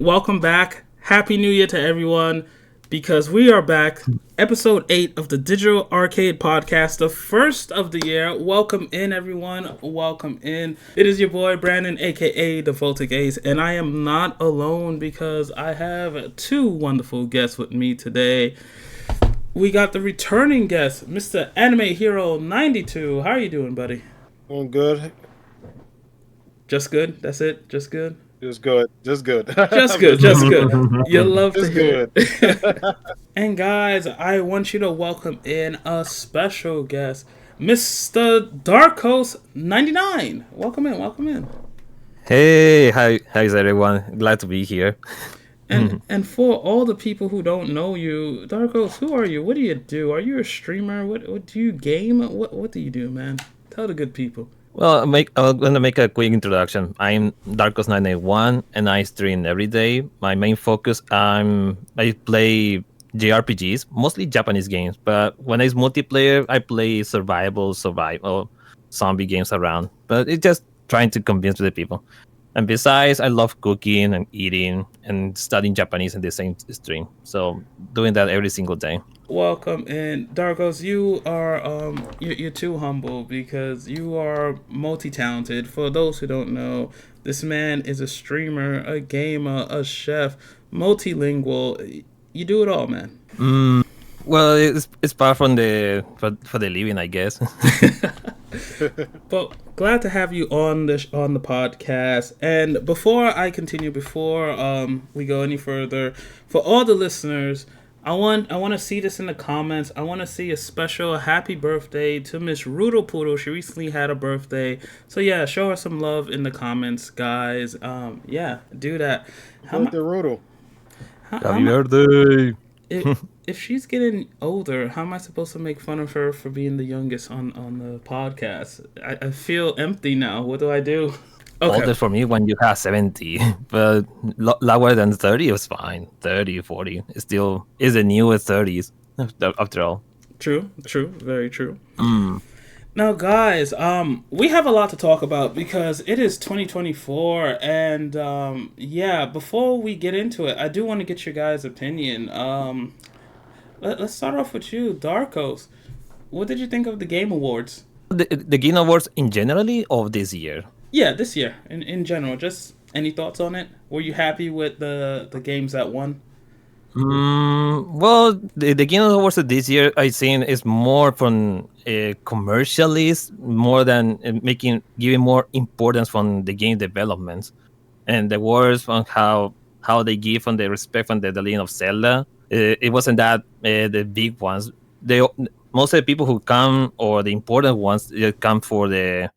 welcome back. Happy New Year to everyone, because we are back. Episode 8 of the Digital Arcade Podcast, the first of the year. Welcome in, everyone. Welcome in. It is your boy, Brandon, aka thevolticace, and I am not alone because I have two wonderful guests with me today. We got the returning guest, Mr. Anime Hero 92. How are you doing, buddy? Doing good. Just good? That's it? Just good? Just good. Just good. Just good. Just good. You love to Just hear good. it. And guys, I want you to welcome in a special guest, Mr. Darkos 99. Welcome in. Welcome in. Hey, how's everyone? Glad to be here. And for all the people who don't know you, Darkos, who are you? What do you do? Are you a streamer? What do you game? What do you do, man? Tell the good people. Well, I'm gonna make a quick introduction. I'm Darkos981, and I stream every day. My main focus, I play JRPGs, mostly Japanese games. But when it's multiplayer, I play survival, zombie games around. But it's just trying to convince the people. And besides, I love cooking and eating and studying Japanese in the same stream. So doing that every single day. Welcome in, Darkos. You are you're too humble because you are multi-talented. For those who don't know, this man is a streamer, a gamer, a chef, multilingual. You do it all, man. Well, it's part from the for the living, I guess. But glad to have you on the podcast. And before I continue, before we go any further, for all the listeners, I want to see this in the comments. I want to see a special happy birthday to Miss Rudelpoodle. She recently had a birthday, so yeah, show her some love in the comments, guys. Yeah, do that. The Rudel. Happy birthday! If she's getting older, how am I supposed to make fun of her for being the youngest on the podcast? I feel empty now. What do I do? Okay. Older for me when you have 70, but lower than 30 is fine. 30, 40 is still is the newest 30s after all. True, very true. Now, guys, we have a lot to talk about because it is 2024, and yeah, before we get into it, I do want to get your guys' opinion. Let's start off with you, Darkos. What did you think of the Game Awards? The Game Awards in generally of this year. Yeah, this year in general. Just any thoughts on it? Were you happy with the games that won? Well, the Game Awards of this year, I think, is more from commercialist, more than giving more importance from the game developments, and the awards on how they give on the respect from the Legend of Zelda. It wasn't that the big ones. Most of the people who come, or the important ones, come for the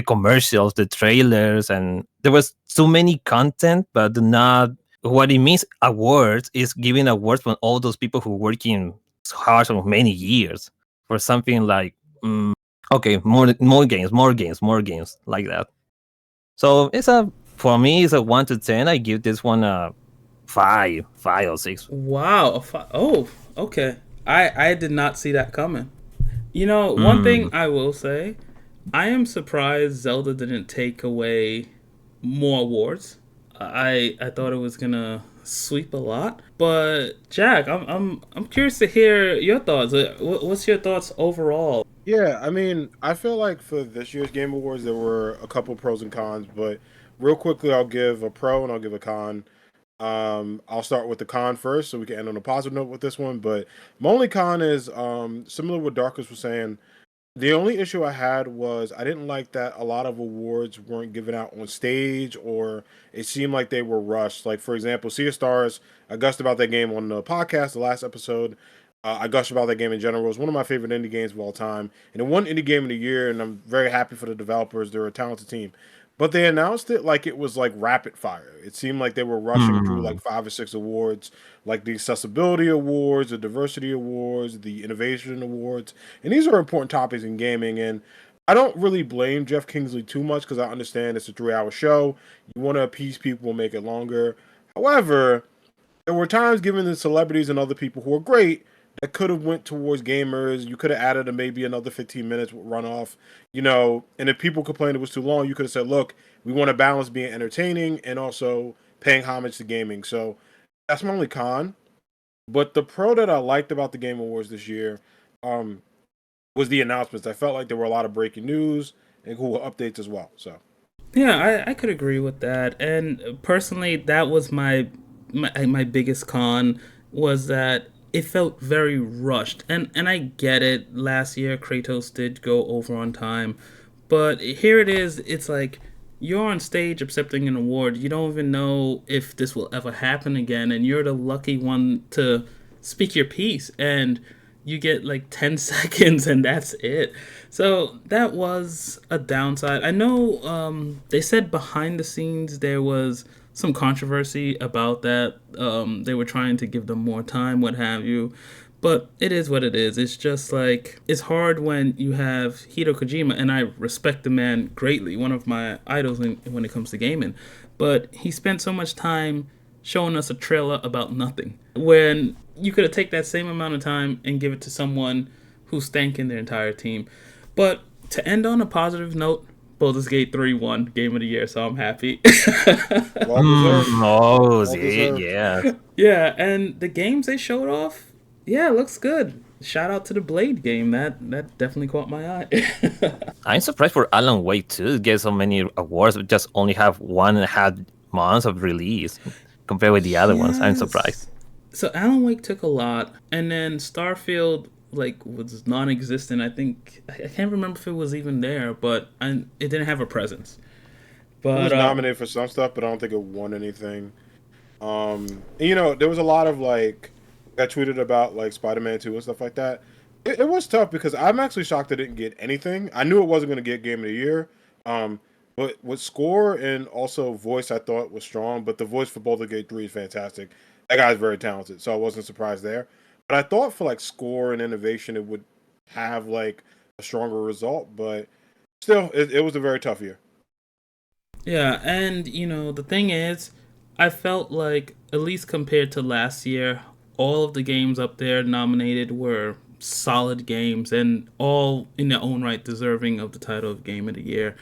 commercials, the trailers, and there was so many content, but not. What it means awards is giving awards from all those people who working hard for many years for something like okay, more games like that. So for me it's a 1 to 10. I give this one a 5 or 6. Wow. Oh, okay. I did not see that coming. You know, one thing I will say, I am surprised Zelda didn't take away more awards. I thought it was gonna sweep a lot, but Jack, I'm curious to hear your thoughts. What's your thoughts overall? Yeah, I mean, I feel like for this year's Game Awards, there were a couple pros and cons, but real quickly, I'll give a pro and I'll give a con. I'll start with the con first so we can end on a positive note with this one. But my only con is similar to what Darkus was saying. The only issue I had was I didn't like that a lot of awards weren't given out on stage, or it seemed like they were rushed. Like, for example, Sea of Stars, I gushed about that game on the podcast, the last episode. I gushed about that game in general. It was one of my favorite indie games of all time. And it won Indie Game of the Year, and I'm very happy for the developers. They're a talented team. But they announced it like it was like rapid fire. It seemed like they were rushing through like 5 or 6 awards, like the accessibility awards, the diversity awards, the innovation awards. And these are important topics in gaming. And I don't really blame Jeff Kingsley too much because I understand it's a 3-hour show. You want to appease people, make it longer. However, there were times given the celebrities and other people who are great that could have went towards gamers. You could have added maybe another 15 minutes with runoff, and if people complained it was too long, you could have said, look, we want to balance being entertaining and also paying homage to gaming. So that's my only con. But the pro that I liked about the Game Awards this year was the announcements. I felt like there were a lot of breaking news and cool updates as well. So Yeah, I could agree with that. And personally, that was my biggest con, was that it felt very rushed. And I get it. Last year, Kratos did go over on time. But here it is. It's like you're on stage accepting an award. You don't even know if this will ever happen again. And you're the lucky one to speak your piece. And you get like 10 seconds and that's it. So that was a downside. I know they said behind the scenes there was some controversy about that. They were trying to give them more time, what have you. But it is what it is. It's just like, it's hard when you have Hideo Kojima, and I respect the man greatly, one of my idols when it comes to gaming. But he spent so much time showing us a trailer about nothing, when you could have taken that same amount of time and give it to someone who's thanking their entire team. But to end on a positive note, Baldur's Gate 3 won Game of the Year, so I'm happy. well deserved. Oh, see, yeah. Yeah, and the games they showed off, yeah, it looks good. Shout out to the Blade game. That definitely caught my eye. I'm surprised for Alan Wake too. Get so many awards, but just only have 1.5 months of release compared with the other ones. I'm surprised. So Alan Wake took a lot, and then Starfield was non-existent. I think I can't remember if it was even there, but it didn't have a presence. But It was nominated for some stuff, but I don't think it won anything. There was a lot of I tweeted about Spider-Man 2 and stuff like that. It was tough because I'm actually shocked it didn't get anything. I knew it wasn't going to get Game of the Year. But with score and also voice, I thought was strong. But the voice for Baldur's Gate 3 is fantastic. That guy's very talented, so I wasn't surprised there. But I thought for score and innovation, it would have a stronger result. But still, it was a very tough year. Yeah, and the thing is, I felt like, at least compared to last year, all of the games up there nominated were solid games and all in their own right deserving of the title of Game of the Year.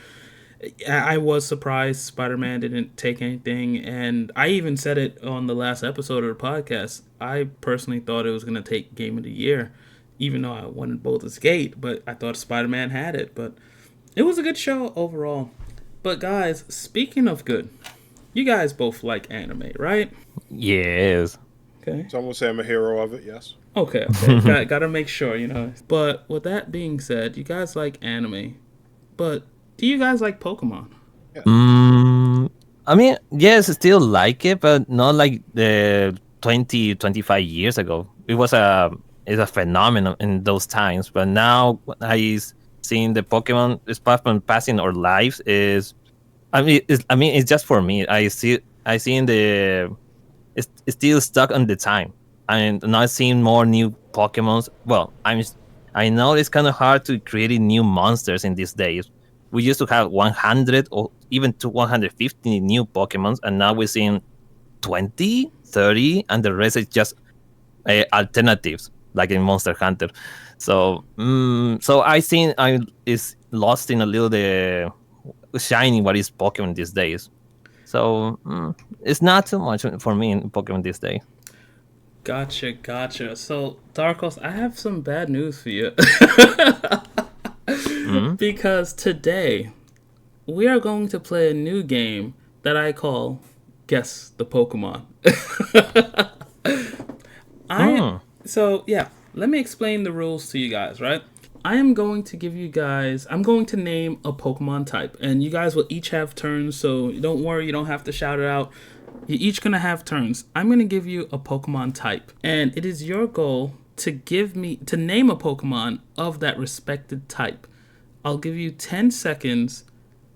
I was surprised Spider-Man didn't take anything, and I even said it on the last episode of the podcast. I personally thought it was going to take Game of the Year, even though I wanted Baldur's Gate, but I thought Spider-Man had it. But it was a good show overall. But guys, speaking of good, you guys both like anime, right? Yes. Okay. Some will say I'm a hero of it, yes. Okay. Gotta make sure, But with that being said, you guys like anime. But do you guys like Pokemon? Yeah. I mean, yes, I still like it, but not like the 20, 25 years ago. It's a phenomenon in those times. But now I seeing the Pokemon from passing our lives is, it's just for me. I see it's still stuck on the time. I'm not seeing more new Pokemons. Well, I know it's kind of hard to create new monsters in these days. We used to have 100 or even to 150 new Pokemons, and now we're seeing 20, 30, and the rest is just alternatives, like in Monster Hunter. So, I think I is lost in a little the shining what is Pokemon these days. So it's not too much for me in Pokemon these days. Gotcha. So, Darkos, I have some bad news for you. Because today, we are going to play a new game that I call Guess the Pokemon. So, yeah, let me explain the rules to you guys, right? I'm going to name a Pokemon type, and you guys will each have turns, so don't worry, you don't have to shout it out. You're each going to have turns. I'm going to give you a Pokemon type, and it is your goal to name a Pokemon of that respected type. I'll give you 10 seconds,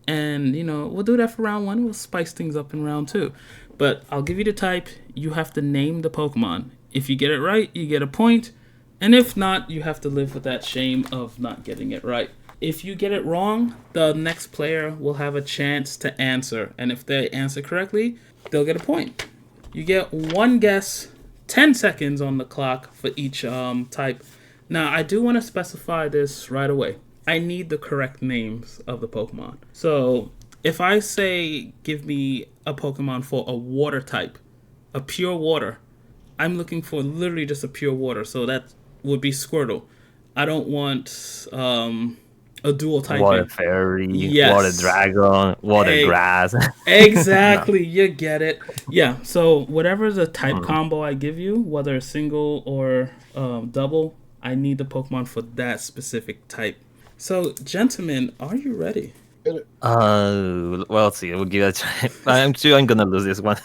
and, we'll do that for round 1. We'll spice things up in round 2. But I'll give you the type. You have to name the Pokemon. If you get it right, you get a point. And if not, you have to live with that shame of not getting it right. If you get it wrong, the next player will have a chance to answer. And if they answer correctly, they'll get a point. You get one guess, 10 seconds on the clock for each type. Now, I do want to specify this right away. I need the correct names of the Pokemon. So, if I say give me a Pokemon for a water type, a pure water, I'm looking for literally just a pure water. So that would be Squirtle. I don't want a dual typing. Water fairy, Yes. water dragon, water grass. Exactly, you get it. Yeah, so whatever the type combo I give you, whether single or double, I need the Pokemon for that specific type. So, gentlemen, are you ready? Well, let's see. We'll give it a try. I'm sure I'm gonna lose this one.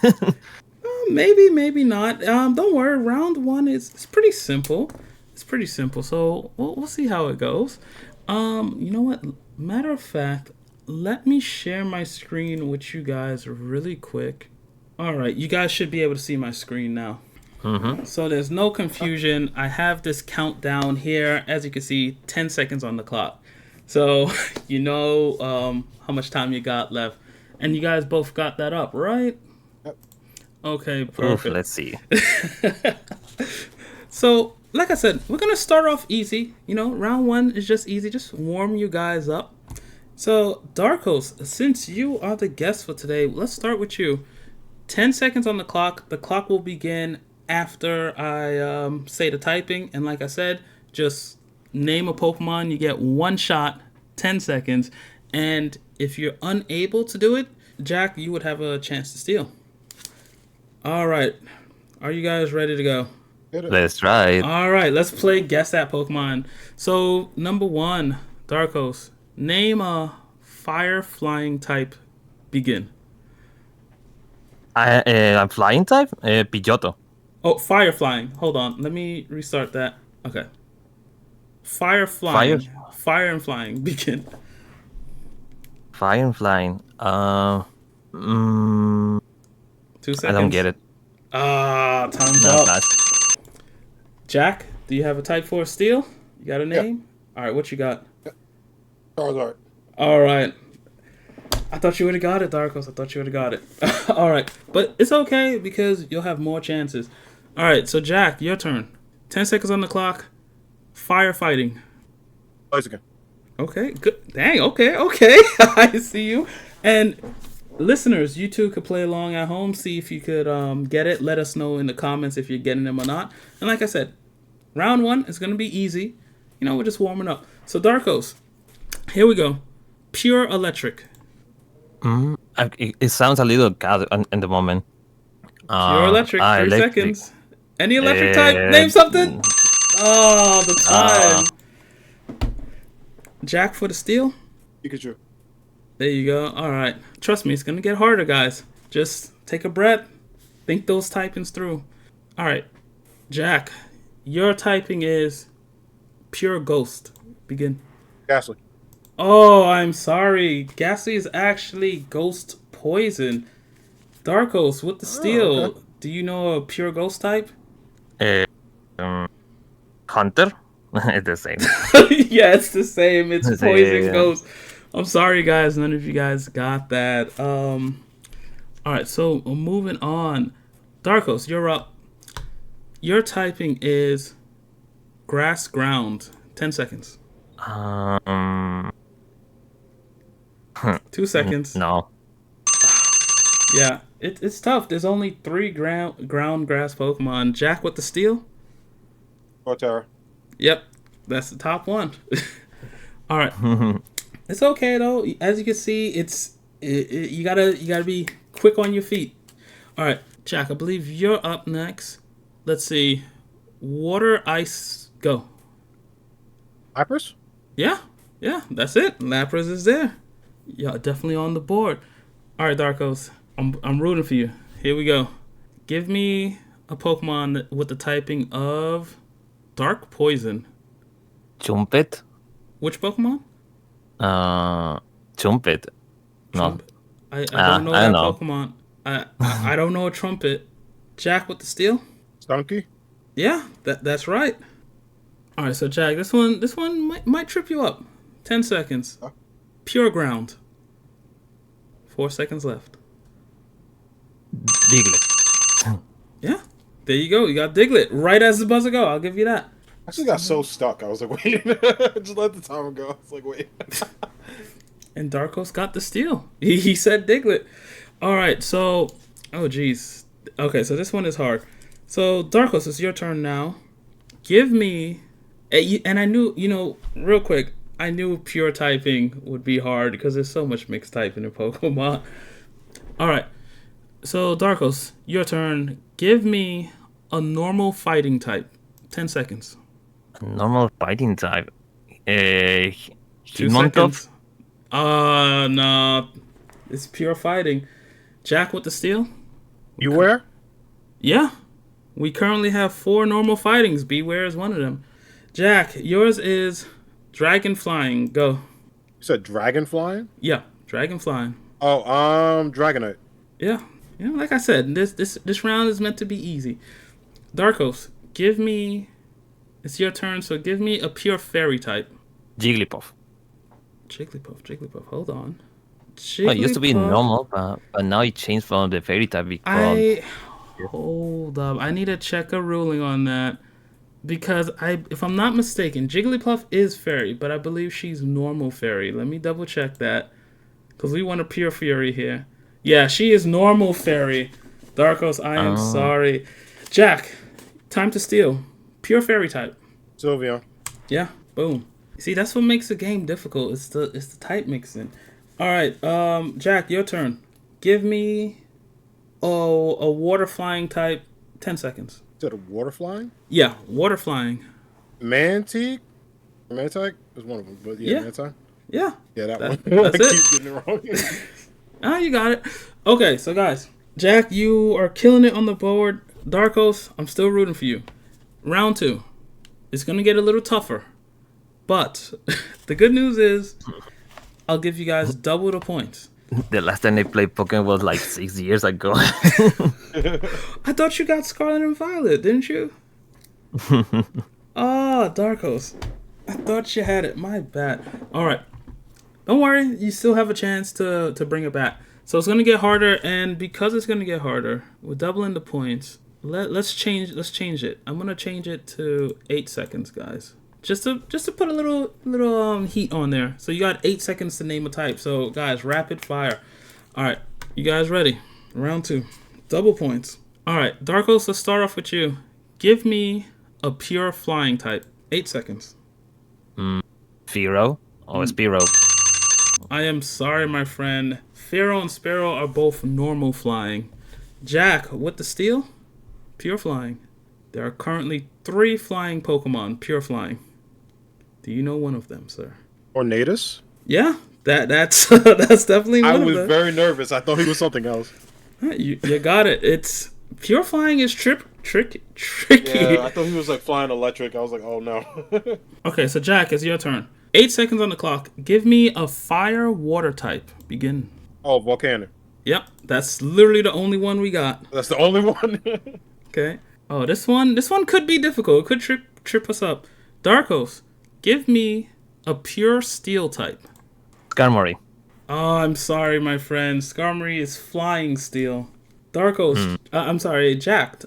Maybe, maybe not. Don't worry. Round one is it's pretty simple. It's pretty simple. So we'll see how it goes. You know what? Matter of fact, let me share my screen with you guys really quick. All right, you guys should be able to see my screen now. So there's no confusion. I have this countdown here. As you can see, 10 seconds on the clock. So you know how much time you got left. And you guys both got that up, right? Okay, perfect. Oof, let's see. So, like I said, we're going to start off easy. You know, round one is just easy. Just warm you guys up. So, Darkos, since you are the guest for today, let's start with you. 10 seconds on the clock. The clock will begin after I say the typing. And like I said, just name a Pokemon. You get one shot, 10 seconds. And if you're unable to do it, Jack, you would have a chance to steal. All right. Are you guys ready to go? Let's try it. All right. Let's play Guess That Pokemon. So, number one, Darkos. Name a fire flying type. Begin. I'm flying type? Pidgeotto. Oh, fire flying. Hold on. Let me restart that. Okay. Fire flying. Fire and flying. Begin. Fire and flying. 2 seconds. I don't get it. Time's No, up. Jack, do you have a type 4 steel? You got a name? All right, what you got? Charizard. All right. I thought you would have got it, Darkos. I thought you would have got it. All right. But it's okay because you'll have more chances. All right, so Jack, your turn. 10 seconds on the clock. Firefighting. Blaziken. Okay, good. Dang, okay. I see you. And listeners, you two could play along at home. See if you could get it. Let us know in the comments if you're getting them or not. And like I said, round one is going to be easy. You know, we're just warming up. So, Darkos, here we go. Pure electric. It sounds a little bad in the moment. Pure electric, 3 seconds. Any electric type? Name something. Oh, the time. Jack for the steal. Pikachu. There you go. All right. Trust me, it's going to get harder, guys. Just take a breath. Think those typings through. All right. Jack, your typing is pure ghost. Begin. Ghastly. Oh, I'm sorry. Ghastly is actually ghost poison. Darkos with the steal. Okay. Do you know a pure ghost type? Hunter? It's the same. Yeah, it's the same. It's It's poison yeah. ghost. I'm sorry, guys. None of you guys got that. All right, so moving on. Darkos, you're up. Your typing is grass ground. 10 seconds. 2 seconds. No. Yeah, it's tough. There's only 3 ground grass Pokemon. Jack with the steal? Torterra. Yep, that's the top one. All right. It's okay though. As you can see, you gotta be quick on your feet. All right, Jack. I believe you're up next. Let's see. Water, ice, go. Lapras. Yeah, that's it. Lapras is there. Yeah, definitely on the board. All right, Darkos. I'm rooting for you. Here we go. Give me a Pokemon with the typing of dark poison. Chumpet? Which Pokemon? Chumpet. No. I don't know I that don't know. Pokemon. I don't know a trumpet. Jack with the steal? Stunky. Yeah, that's right. All right, so Jack, this one might trip you up. 10 seconds. Pure ground. 4 seconds left. Diglett. Yeah, there you go. You got Diglett right as the buzzer go. I'll give you that. I just got so stuck. I was like, wait. Just let the timer go. I was like, wait. And Darkos got the steal. He said Diglett. All right, so... Oh, jeez. Okay, so this one is hard. So, Darkos, it's your turn now. Give me... And I knew, real quick, I knew pure typing would be hard because there's so much mixed typing in Pokemon. All right. So, Darkos, your turn. Give me a normal fighting type. 10 seconds. A normal fighting type. 2 Hitmontop? seconds. No. It's pure fighting. Jack with the steal? Beware? Yeah. We currently have 4 normal fightings. Beware is one of them. Jack, yours is dragon flying. Go. You said dragon flying? Yeah, dragon flying. Oh, Dragonite. Yeah. Like I said, this round is meant to be easy. Darkos, give me... It's your turn, so give me a pure fairy type. Jigglypuff. Jigglypuff. Hold on. Well, it used to be normal, but now it changed from the fairy type because... Hold up. I need to check a ruling on that. Because if I'm not mistaken, Jigglypuff is fairy, but I believe she's normal fairy. Let me double check that. Because we want a pure fairy here. Yeah, she is normal fairy. Darkos, I am sorry. Jack, time to steal. Pure fairy type. Sylveon. Yeah, boom. See, that's what makes the game difficult. It's the type mixing. All right, Jack, your turn. Give me a water flying type. 10 seconds. Is that a water flying? Yeah, water flying. Mantique is one of them, but yeah. Mantie. Yeah. Yeah, that one. That's I it. keep getting it wrong. You got it. Okay, so guys, Jack, you are killing it on the board. Darkos, I'm still rooting for you. Round 2. It's going to get a little tougher. But the good news is I'll give you guys double the points. The last time they played Pokemon was like 6 years ago. I thought you got Scarlet and Violet, didn't you? Darkos. I thought you had it. My bad. All right. Don't worry. You still have a chance to bring it back. So it's going to get harder. And because it's going to get harder, we're doubling the points. Let's change it. I'm going to change it to 8 seconds, guys. Just to put a little heat on there. So you got 8 seconds to name a type. So guys, rapid fire. All right, you guys ready? Round 2, double points. All right, Darkos, let's start off with you. Give me a pure flying type. 8 seconds. Fearow or Spearow? I am sorry, my friend. Fearow and Sparrow are both normal flying. Jack, with the steal, pure flying. There are currently 3 flying Pokemon, pure flying. Do you know one of them, sir? Ornatus? Yeah, that's definitely one of them. I was very nervous. I thought he was something else. You got it. It's pure flying is tricky. Yeah, I thought he was like flying electric. I was like, oh no. Okay, so Jack, it's your turn. 8 seconds on the clock. Give me a fire water type. Begin. Oh, volcanic. Yep, that's literally the only one we got. That's the only one. Okay. Oh, this one could be difficult. It could trip us up. Darkos, give me a pure steel type. Skarmory. Oh, I'm sorry, my friend. Skarmory is flying steel. Darkos, I'm sorry, Jack.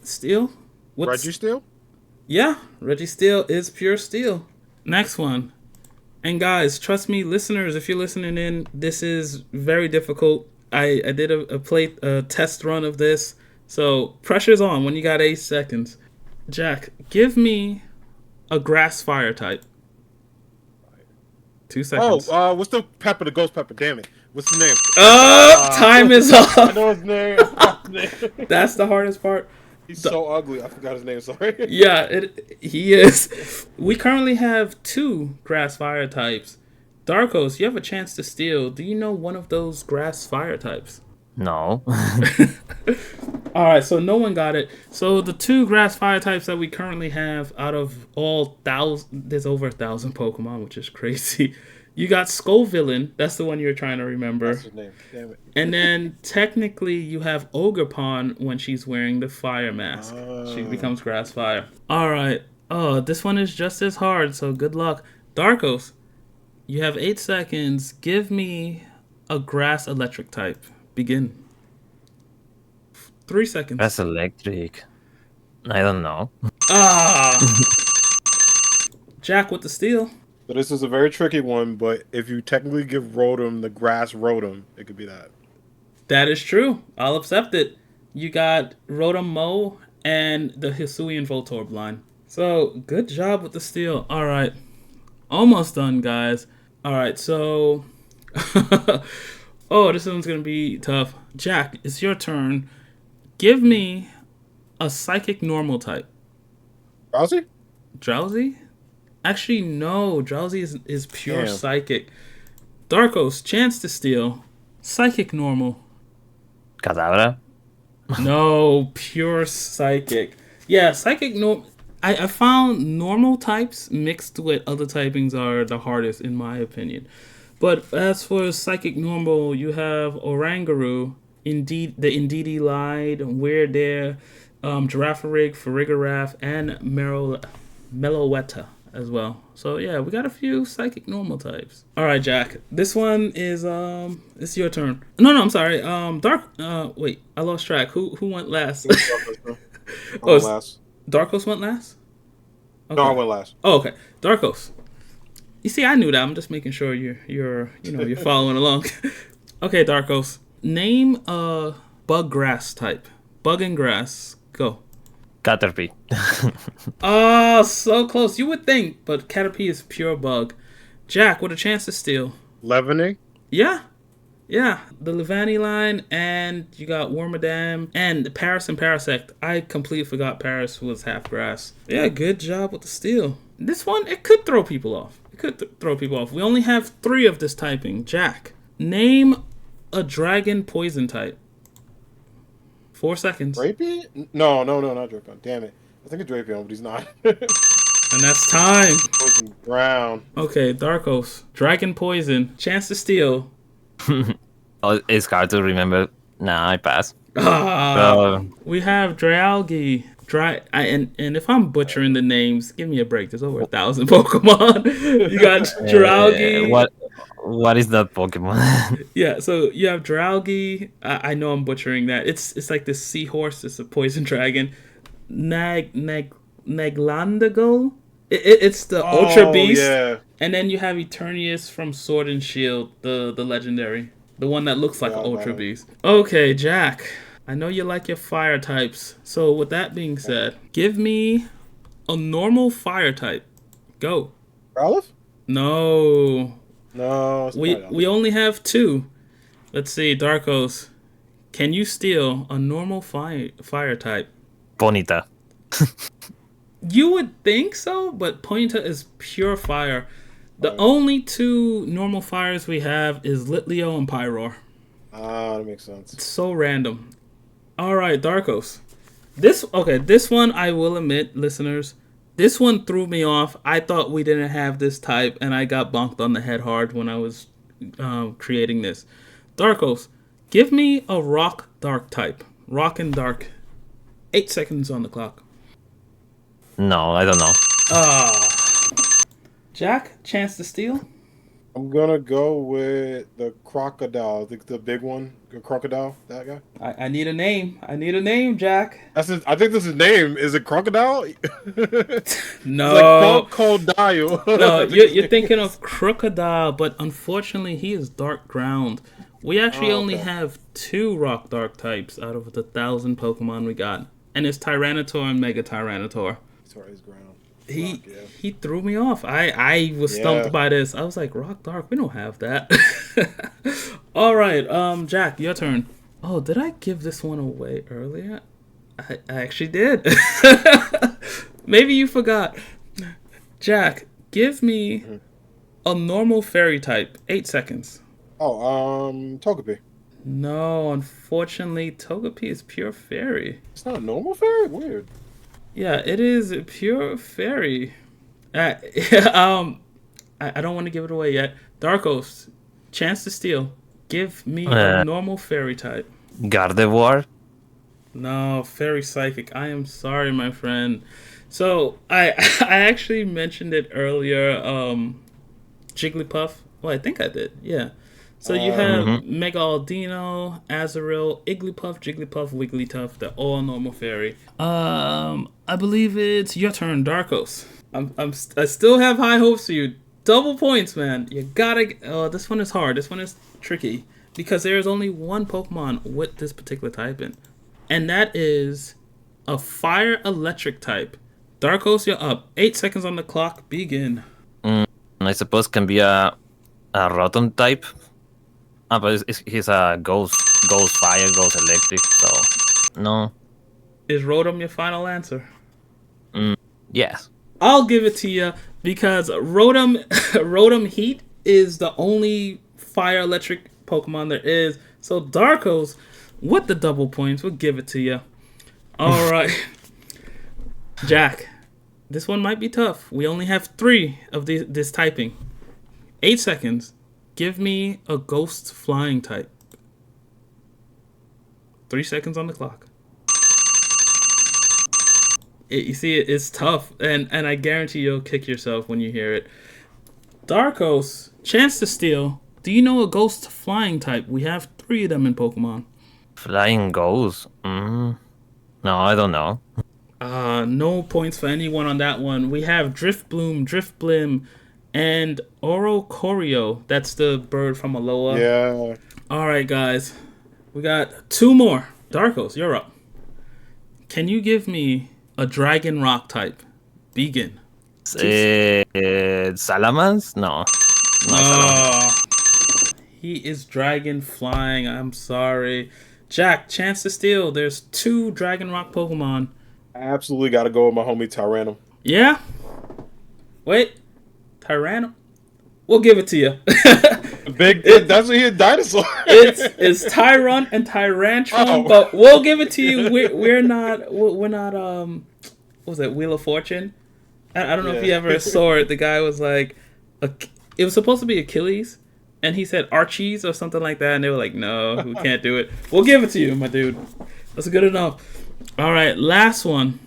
Steel? Registeel? Yeah, Registeel is pure steel. Next one. And guys, trust me, listeners, if you're listening in, this is very difficult. I did a test run of this. So, pressure's on when you got 8 seconds. Jack, give me a grass fire type. 2 seconds. Oh, what's the ghost pepper? Damn it. What's the name? Time is up. I know his name. That's the hardest part. He's so ugly. I forgot his name, sorry. Yeah, he is. We currently have 2 grass fire types. Darkos, you have a chance to steal. Do you know one of those grass fire types? No. All right, so no one got it. So the 2 grass fire types that we currently have out of all there's over 1,000 Pokemon, which is crazy. You got Scovillain. That's the one you're trying to remember. That's his name. Damn it. And then technically you have Ogerpon when she's wearing the fire mask. She becomes grass fire. All right. Oh, this one is just as hard, so good luck. Darkos, you have 8 seconds. Give me a grass electric type. Begin. 3 seconds. That's electric. I don't know. Jack with the steal. So this is a very tricky one, but if you technically give Rotom the grass Rotom, it could be that. That is true. I'll accept it. You got Rotom Mo and the Hisuian Voltorb line. So, good job with the steal. All right. Almost done, guys. All right, so... oh, this one's going to be tough. Jack, it's your turn. Give me a psychic normal type. Drowsy? Drowsy? Actually, no. Drowsy is pure Damn. psychic. Darkos, chance to steal. Psychic normal. Cadabra. No, pure psychic. Yeah, psychic normal. I found normal types mixed with other typings are the hardest in my opinion. But as for psychic normal, you have Oranguru, Indeed the Indeedee Lied, Weirdair, Girafarig, Farigiraf, and Meloetta as well. So yeah, we got a few psychic normal types. All right, Jack. This one is it's your turn. No, I'm sorry. Dark. Wait, I lost track. Who went last? I went last. Darkos went last. Okay. No, I went last. Oh, okay. Darkos. You see, I knew that. I'm just making sure you're following along. Okay, Darkos. Name a bug grass type. Bug and grass. Go. Caterpie. Oh, so close. You would think, but Caterpie is pure bug. Jack, with a chance to steal. Leavening? Yeah. The Levani line, and you got Wormadam, and Paris and Parasect. I completely forgot Paris was half grass. Yeah, good job with the steal. This one, it could throw people off. We only have 3 of this typing. Jack, name a dragon poison type. 4 seconds. Drapion? No, not Drapion. Damn it. I think it's Drapion, but he's not. And that's time. Poison Brown. Okay, Darkos. Dragon poison. Chance to steal. Oh, it's hard to remember. Nah, I pass. We have Dralgi. And if I'm butchering the names, give me a break. There's over 1,000 Pokemon. You got Dralgi. What is that Pokemon? Yeah, so you have Dralgi. I know I'm butchering that. It's like this seahorse. It's a poison dragon. Neglandago. It's the Ultra Beast. Yeah. And then you have Eternius from Sword and Shield, the legendary. The one that looks like an Ultra Beast. Okay, Jack. I know you like your fire types. So with that being said, give me a normal fire type. Go. Growlithe? No. No. We only have 2. Let's see, Darkos. Can you steal a normal fire type? Bonita. You would think so, but Ponyta is pure fire. The only 2 normal fires we have is Litleo and Pyroar. That makes sense. It's so random. All right, Darkos. This one I will admit, listeners, this one threw me off. I thought we didn't have this type, and I got bonked on the head hard when I was creating this. Darkos, give me a rock dark type. Rock and dark. 8 seconds on the clock. No, I don't know. Jack, chance to steal? I'm gonna go with the crocodile. The big one, the crocodile. That guy. I need a name. Jack. I think this is his name. Is it crocodile? No. Like crocodile. No, you're thinking of crocodile, but unfortunately he is dark ground. We actually only have 2 rock dark types out of the 1,000 Pokemon we got, and it's Tyranitar and Mega Tyranitar. Sorry, his ground. He threw me off. I was stumped by this. I was like, rock dark, we don't have that. All right, Jack, your turn. Oh, did I give this one away earlier? I actually did. Maybe you forgot. Jack, give me a normal fairy type. 8 seconds. Togepi. No, unfortunately, Togepi is pure fairy. It's not a normal fairy? Weird. Yeah, it is pure fairy. I don't want to give it away yet. Darkos, chance to steal. Give me a normal fairy type. Gardevoir? No, fairy psychic. I am sorry, my friend. So I actually mentioned it earlier. Jigglypuff. Well, I think I did. Yeah. So you have Mega Aldino, Azurill, Igglypuff, Jigglypuff, Wigglytuff. They're all normal fairy. I believe it's your turn, Darkos. I still have high hopes for you. Double points, man. You gotta. Oh, this one is hard. This one is tricky because there is only one Pokemon with this particular type in, and that is a fire electric type. Darkos, you're up. 8 seconds on the clock. Begin. I suppose can be a Rotom type. But he's a ghost fire, ghost electric. So no. Is Rotom your final answer? Yes. I'll give it to you because Rotom Heat is the only fire electric Pokemon there is. So Darkos, with the double points, we'll give it to you. All right, Jack. This one might be tough. We only have 3 of this typing. 8 seconds. Give me a ghost flying type. 3 seconds on the clock. You see, it's tough, and I guarantee you'll kick yourself when you hear it. Darkos, chance to steal. Do you know a ghost flying type? We have 3 of them in Pokemon. Flying ghost? No, I don't know. No points for anyone on that one. We have Driftbloom, Driftblim, and Orocorio. That's the bird from Alola. Yeah. All right, guys. We got 2 more. Darkos, you're up. Can you give me a dragon rock type? Begin. Salamence? No. He is dragon flying. I'm sorry. Jack, chance to steal. There's 2 dragon rock Pokemon. I absolutely got to go with my homie Tyrannum. Yeah? Wait. Tyrannum? We'll give it to you. That's a dinosaur. it's Tyron and Tyrantrum, but we'll give it to you. We're not what was it, Wheel of Fortune? I don't know if you ever saw it. The guy was like, it was supposed to be Achilles, and he said Archie's or something like that, and they were like, no, we can't do it. We'll give it to you, my dude. That's good enough. All right, last one.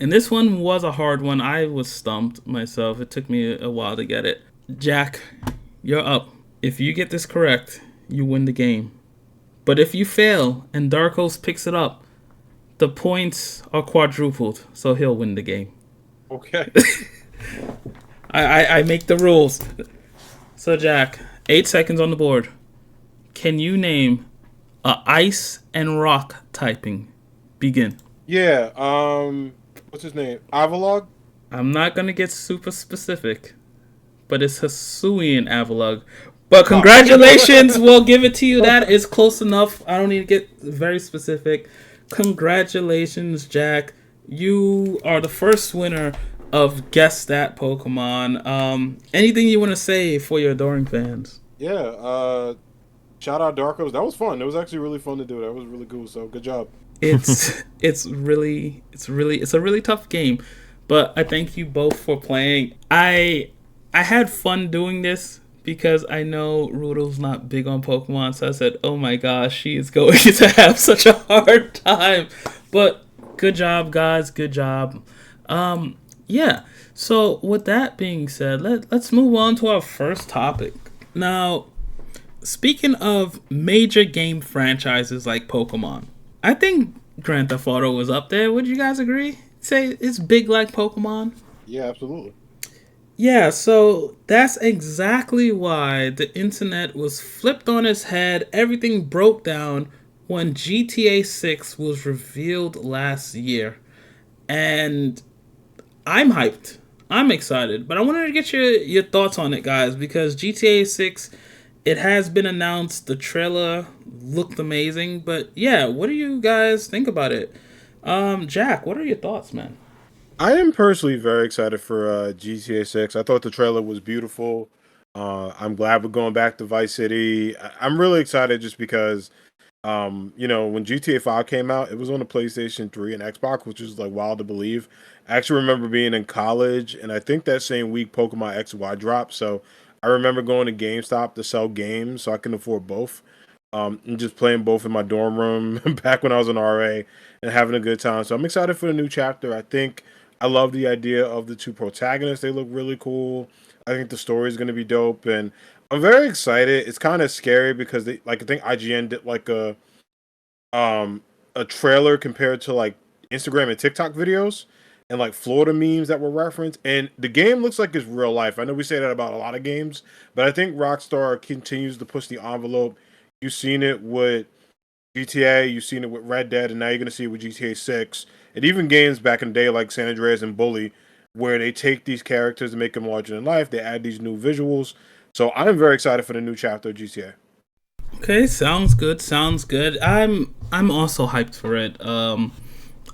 And this one was a hard one. I was stumped myself. It took me a while to get it. Jack, you're up. If you get this correct, you win the game. But if you fail and Darkos picks it up, the points are quadrupled, so he'll win the game. Okay. I make the rules. So Jack, 8 seconds on the board. Can you name a ice and rock typing? Begin. Yeah. What's his name? Avalog? I'm not gonna get super specific, but it's Hisuian Avalug. But congratulations, we'll give it to you. That is close enough. I don't need to get very specific. Congratulations, Jack. You are the first winner of Guess That Pokemon. Anything you want to say for your adoring fans? Yeah. Shout out Darkos. That was fun. It was actually really fun to do. That was really cool. So good job. It's a really tough game, but I thank you both for playing. I had fun doing this because I know Rudel's not big on Pokemon, so I said, oh my gosh, she is going to have such a hard time. But good job, guys. Good job. Yeah. So with that being said, let's move on to our first topic. Now, speaking of major game franchises like Pokemon, I think Grand Theft Auto was up there. Would you guys agree? Say it's big like Pokemon? Yeah, absolutely. Yeah, so that's exactly why the internet was flipped on its head. Everything broke down when GTA 6 was revealed last year. And I'm hyped. I'm excited. But I wanted to get your thoughts on it, guys, because GTA 6, it has been announced. The trailer looked amazing. But yeah, what do you guys think about it? Jack, what are your thoughts, man? I am personally very excited for GTA 6. I thought the trailer was beautiful. I'm glad we're going back to Vice City. I'm really excited just because, when GTA 5 came out, it was on the PlayStation 3 and Xbox, which is like wild to believe. I actually remember being in college, and I think that same week Pokemon X and Y dropped. So I remember going to GameStop to sell games so I can afford both. And just playing both in my dorm room back when I was an RA and having a good time. So I'm excited for the new chapter. I love the idea of the 2 protagonists. They look really cool. I think the story is going to be dope, and I'm very excited. It's kind of scary because I think IGN did like a trailer compared to like Instagram and TikTok videos, and like Florida memes that were referenced. And the game looks like it's real life. I know we say that about a lot of games, but I think Rockstar continues to push the envelope. You've seen it with GTA, you've seen it with Red Dead, and now you're going to see it with GTA 6. And even games back in the day like San Andreas and Bully, where they take these characters and make them larger than life. They add these new visuals. So I'm very excited for the new chapter of GTA. Okay, sounds good. Sounds good. I'm also hyped for it.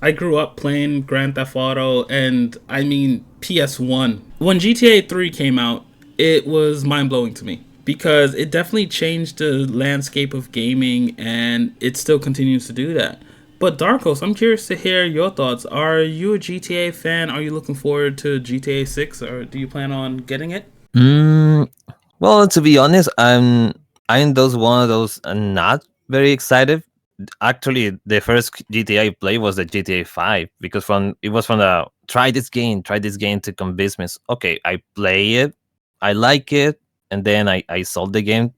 I grew up playing Grand Theft Auto, and I mean PS1. When GTA 3 came out, it was mind blowing to me because it definitely changed the landscape of gaming, and it still continues to do that. But Darkos, I'm curious to hear your thoughts. Are you a GTA fan? Are you looking forward to GTA 6, or do you plan on getting it? Well, to be honest, I'm those one of those not very excited. Actually, the first GTA I played was the GTA 5 because it was from the try this game to convince me. Okay, I play it, I like it, and then I sold the game.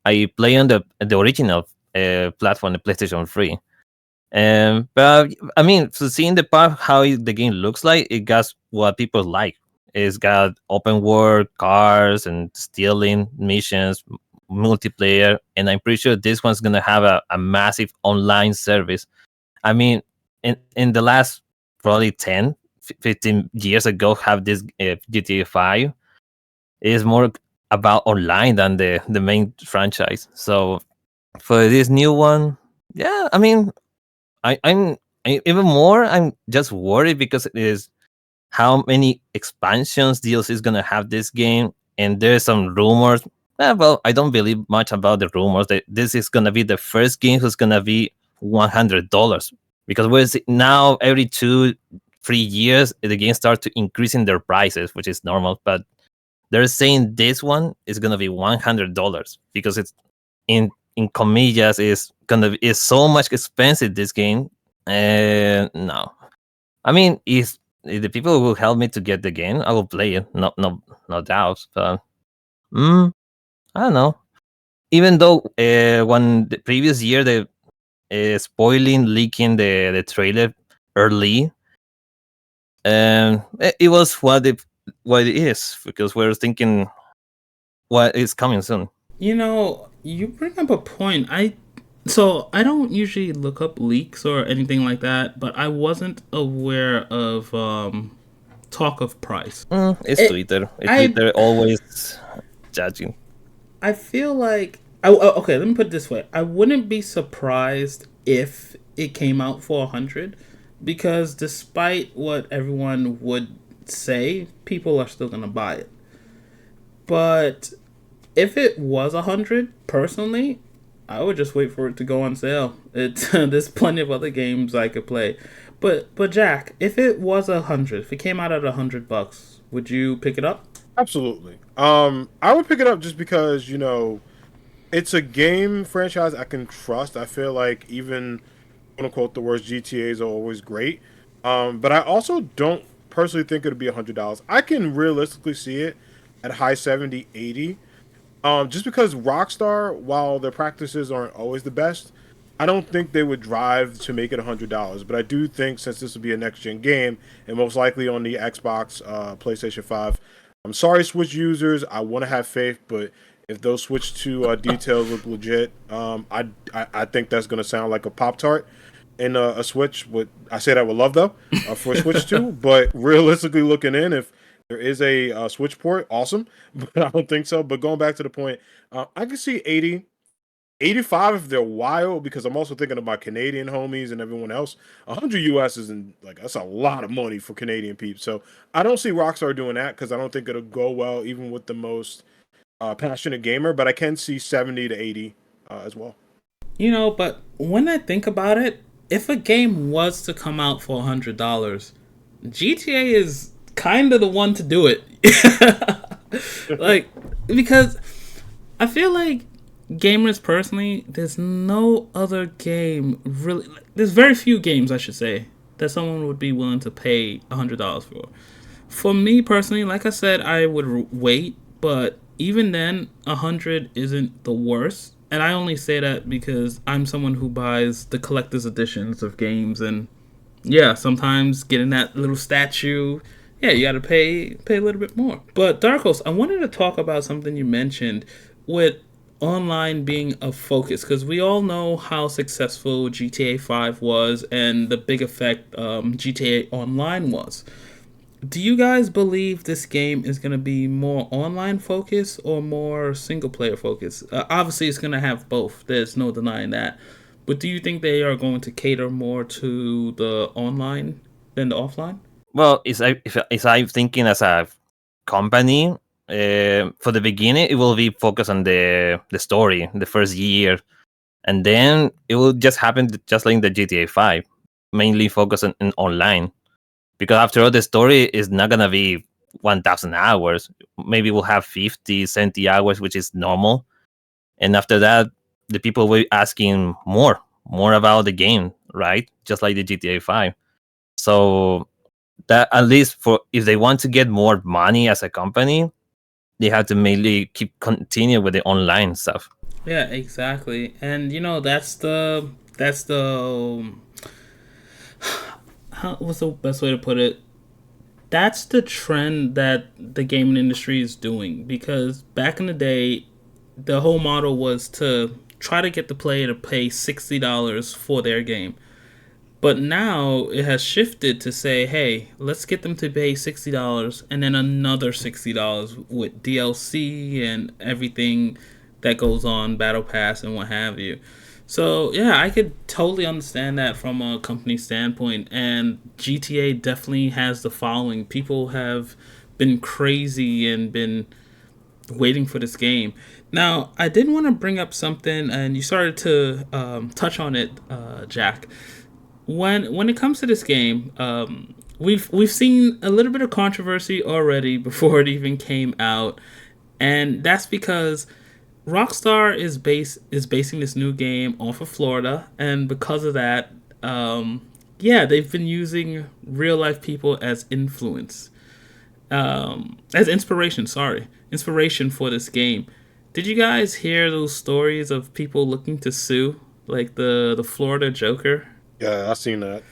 I play on the original platform, the PlayStation 3. But I mean, so seeing the part how the game looks like, it got what people like. It's got open world, cars, and stealing missions, multiplayer, and I'm pretty sure this one's gonna have a massive online service. I mean, in the last probably 10, 15 years ago, have this GTA 5 is more about online than the main franchise. So for this new one, yeah, I mean, even more. I'm just worried because it is how many expansions deals is gonna have this game, and there's some rumors. Well, I don't believe much about the rumors that this is gonna be the first game who's gonna be $100 because now every 2-3 years the game starts to increasing their prices, which is normal. But they're saying this one is gonna be $100 because it's in comillas is so much expensive this game. And no, I mean if the people will help me to get the game, I will play it. No doubt. But I don't know. Even though when the previous year the spoiling leaking the trailer early, it was what it is because we're thinking what is coming soon. You know, you bring up a point. I don't usually look up leaks or anything like that, but I wasn't aware of talk of price. It's Twitter. Twitter always judging. I feel like okay. Let me put it this way: I wouldn't be surprised if it came out for 100, because despite what everyone would say, people are still gonna buy it. But if it was 100, personally, I would just wait for it to go on sale. There's plenty of other games I could play. But Jack, if it was 100, if it came out at $100, would you pick it up? Absolutely. I would pick it up just because, it's a game franchise I can trust. I feel like even quote unquote the worst GTAs are always great. But I also don't personally think it'd be $100. I can realistically see it at high 70, 80. Just because Rockstar, while their practices aren't always the best, I don't think they would drive to make it $100. But I do think since this will be a next gen game and most likely on the Xbox, PlayStation 5, I'm sorry, Switch users. I want to have faith, but if those Switch 2 details look legit, I think that's going to sound like a Pop-Tart in a Switch. I say that with love though for Switch 2, but realistically looking in, if there is a Switch port, awesome, but I don't think so. But going back to the point, I can see 80, 85 if they're wild, because I'm also thinking of my Canadian homies and everyone else. 100 US isn't that's a lot of money for Canadian peeps. So I don't see Rockstar doing that because I don't think it'll go well even with the most passionate gamer. But I can see 70 to 80 as well. But when I think about it, if a game was to come out for $100, GTA is kind of the one to do it. Because I feel like gamers personally, there's no other game really. There's very few games, I should say, that someone would be willing to pay $100 for. For me personally, like I said, I would wait, but even then, 100 isn't the worst. And I only say that because I'm someone who buys the collector's editions of games, and Yeah, sometimes getting that little statue, yeah, you got to pay a little bit more. But Darkos, I wanted to talk about something you mentioned with online being a focus, because we all know how successful GTA 5 was and the big effect GTA Online was. Do you guys believe this game is going to be more online focus or more single player focus? Obviously, it's going to have both. There's no denying that. But do you think they are going to cater more to the online than the offline? Well, is I thinking as a company, for the beginning, it will be focused on the story, the first year, and then it will just happen just like in the GTA 5, mainly focus on online. Because after all, the story is not gonna be 1,000 hours. Maybe we'll have 50, 70 hours, which is normal. And after that, the people will be asking more about the game, right? Just like the GTA 5. So that at least for if they want to get more money as a company, they have to mainly keep continue with the online stuff. Yeah, exactly. And that's the what's the best way to put it? That's the trend that the gaming industry is doing, because back in the day, the whole model was to try to get the player to pay $60 for their game. But now it has shifted to say, hey, let's get them to pay $60 and then another $60 with DLC and everything that goes on, Battle Pass and what have you. So yeah, I could totally understand that from a company standpoint, and GTA definitely has the following. People have been crazy and been waiting for this game. Now, I did want to bring up something, and you started to touch on it, Jack. When it comes to this game, we've seen a little bit of controversy already before it even came out, and that's because Rockstar is basing this new game off of Florida, and because of that, yeah, they've been using real life people as as inspiration. Sorry, inspiration for this game. Did you guys hear those stories of people looking to sue, like the Florida Joker? Yeah, I seen that.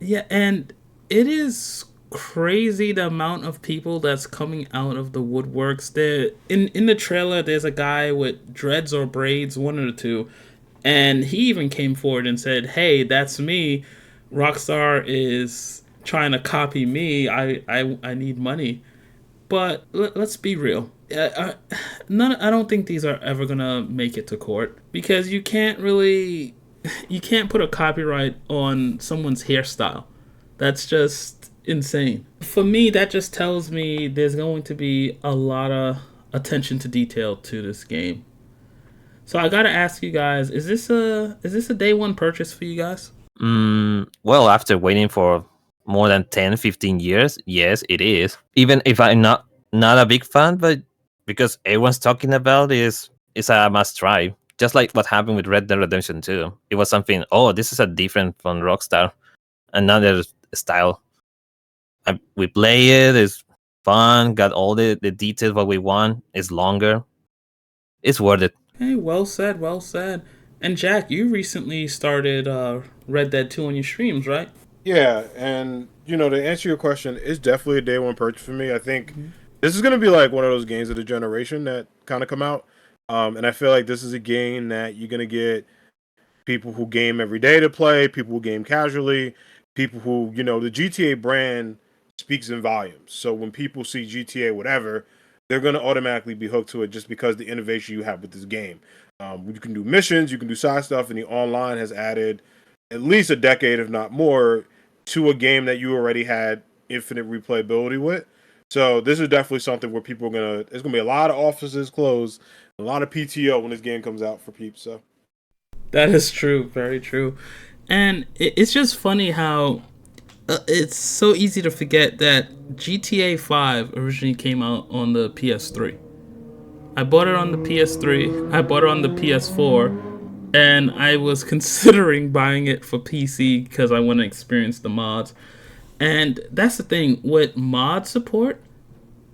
Yeah, and it is crazy the amount of people that's coming out of the woodworks. There in the trailer, there's a guy with dreads or braids, one of the two, and he even came forward and said, "Hey, that's me. Rockstar is trying to copy me. I need money." But let's be real. None. I don't think these are ever gonna make it to court, because you can't put a copyright on someone's hairstyle. That's just insane. For me, that just tells me there's going to be a lot of attention to detail to this game. So I gotta ask you guys: is this a day one purchase for you guys? Well, after waiting for more than 10, 15 years, yes, it is. Even if I'm not a big fan, but because everyone's talking about it's a must try. Just like what happened with Red Dead Redemption 2. It was something, oh, this is a different from Rockstar, another style. We play it, it's fun, got all the details what we want, it's longer. It's worth it. Hey, well said, well said. And Jack, you recently started Red Dead 2 on your streams, right? Yeah, and to answer your question, it's definitely a day one purchase for me. I think this is gonna be like one of those games of the generation that kind of come out. And I feel like this is a game that you're gonna get people who game every day to play, people who game casually, people who, the GTA brand speaks in volumes. So when people see GTA, whatever, they're going to automatically be hooked to it just because the innovation you have with this game. You can do missions, you can do side stuff, and the online has added at least a decade, if not more, to a game that you already had infinite replayability with. So this is definitely something where people are there's gonna be a lot of offices closed, a lot of PTO when this game comes out for peeps. So That is true, very true. And it's just funny how it's so easy to forget that GTA 5 originally came out on the PS3. I bought it on the PS3, I bought it on the PS4, and I was considering buying it for PC because I want to experience the mods. And that's the thing, with mod support,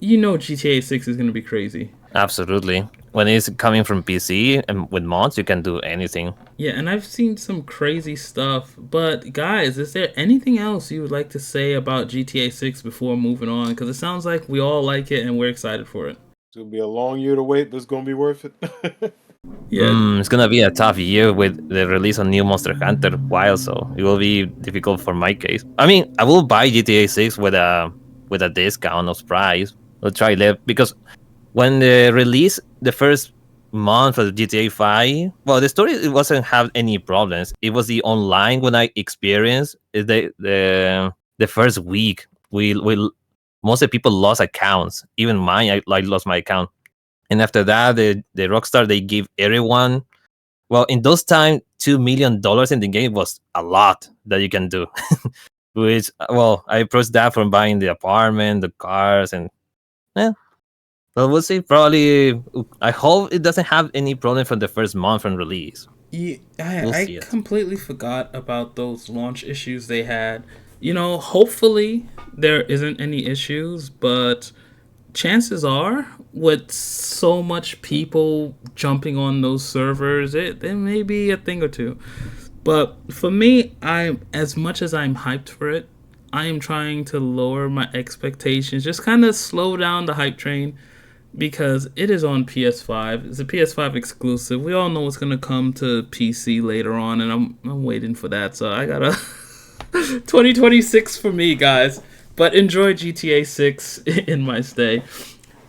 GTA 6 is going to be crazy. Absolutely. when it's coming from PC and with mods, you can do anything. Yeah, and I've seen some crazy stuff. But guys, is there anything else you would like to say about GTA 6 before moving on? Because it sounds like we all like it and we're excited for it. It's gonna be a long year to wait, but it's gonna be worth it. Yeah. It's gonna be a tough year with the release of new Monster Hunter Wild, so it will be difficult for my case. I mean, I will buy GTA 6 with a discount of price. I'll try that because when the release the first month of GTA 5, well, the story it wasn't have any problems. It was the online when I experienced the first week. We most of the people lost accounts. Even mine, I lost my account. And after that, the Rockstar they give everyone. Well, in those time, $2 million in the game was a lot that you can do. Which, well, I approached that from buying the apartment, the cars, and yeah. Well, we'll see. Probably, I hope it doesn't have any problem from the first month from release. Yeah, We'll I see it. completely forgot about those launch issues they had. You know, hopefully there isn't any issues, but chances are, with so much people jumping on those servers, there may be a thing or two. But for me, I as much as I'm hyped for it, I am trying to lower my expectations, just kind of slow down the hype train because it is on PS5. It's a PS5 exclusive. We all know it's gonna come to PC later on, and I'm waiting for that. So I got a 2026 for me, guys. But enjoy GTA 6 in my stay.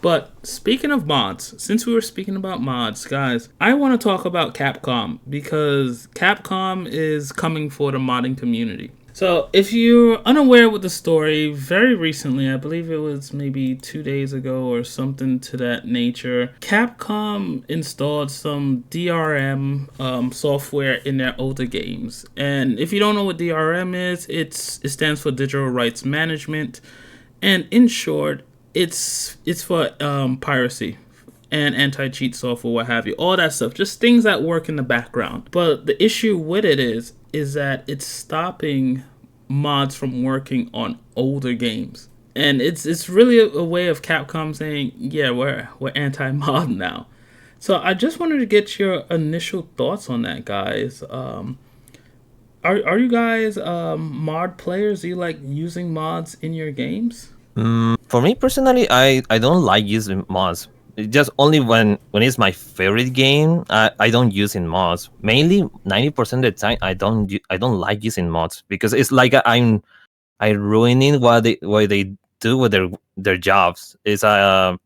But speaking of mods, since we were speaking about mods, guys, I want to talk about Capcom because Capcom is coming for the modding community. So, if you're unaware with the story, very recently, I believe it was maybe 2 days ago or something to that nature, Capcom installed some DRM software in their older games. And if you don't know what DRM is, it stands for Digital Rights Management. And in short, it's for piracy and anti-cheat software, what have you, all that stuff, just things that work in the background. But the issue with it is that it's stopping mods from working on older games, and it's really a way of Capcom saying, yeah, we're anti-mod now. So I just wanted to get your initial thoughts on that, guys. Are you guys mod players? Do you like using mods in your games? For me personally, I don't like using mods. Just only when it's my favorite game, I don't use in mods. Mainly 90% of the time, I don't like using mods because it's like I ruining what they do with their jobs. It's a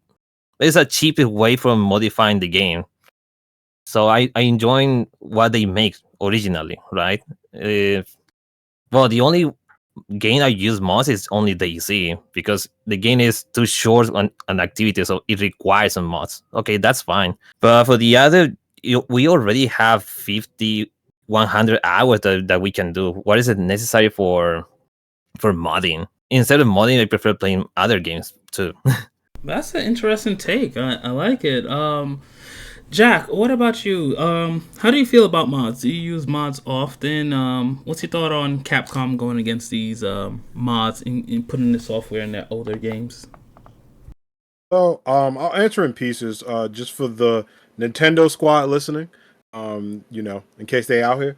cheap way from modifying the game. So I enjoy what they make originally, right? Well, the only game I use most is only DayZ because the game is too short on an activity, so it requires some mods. Okay, that's fine. But for the other, we already have 50, 100 hours that we can do. What is it necessary for modding? Instead of modding, I prefer playing other games too. That's an interesting take. I like it. Jack, what about you? How do you feel about mods? Do you use mods often? What's your thought on Capcom going against these mods and putting the software in their older games? So, I'll answer in pieces, just for the Nintendo squad listening. In case they out here.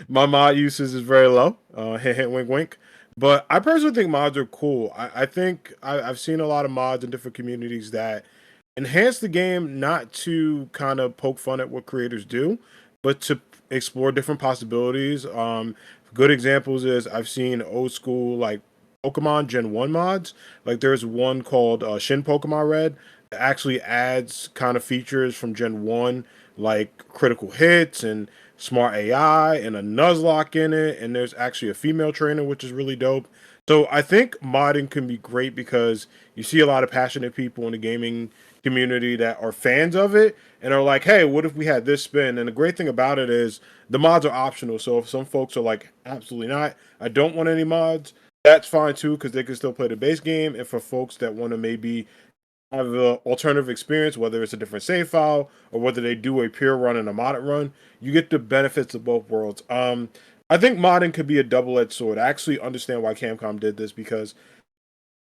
My mod usage is very low. Hint, hint, wink, wink. But I personally think mods are cool. I think I've seen a lot of mods in different communities that enhance the game, not to kind of poke fun at what creators do, but to explore different possibilities. Good examples is I've seen old school like Pokemon Gen 1 mods. Like there's one called Shin Pokemon Red that actually adds kind of features from Gen 1, like critical hits and smart AI and a Nuzlocke in it. And there's actually a female trainer, which is really dope. So I think modding can be great because you see a lot of passionate people in the gaming community that are fans of it and are like, hey, what if we had this spin? And the great thing about it is the mods are optional. So if some folks are like, absolutely not, I don't want any mods, that's fine too, because they can still play the base game. And for folks that want to maybe have an alternative experience, whether it's a different save file or whether they do a pure run and a modded run, you get the benefits of both worlds. I think modding could be a double-edged sword. I actually understand why Capcom did this because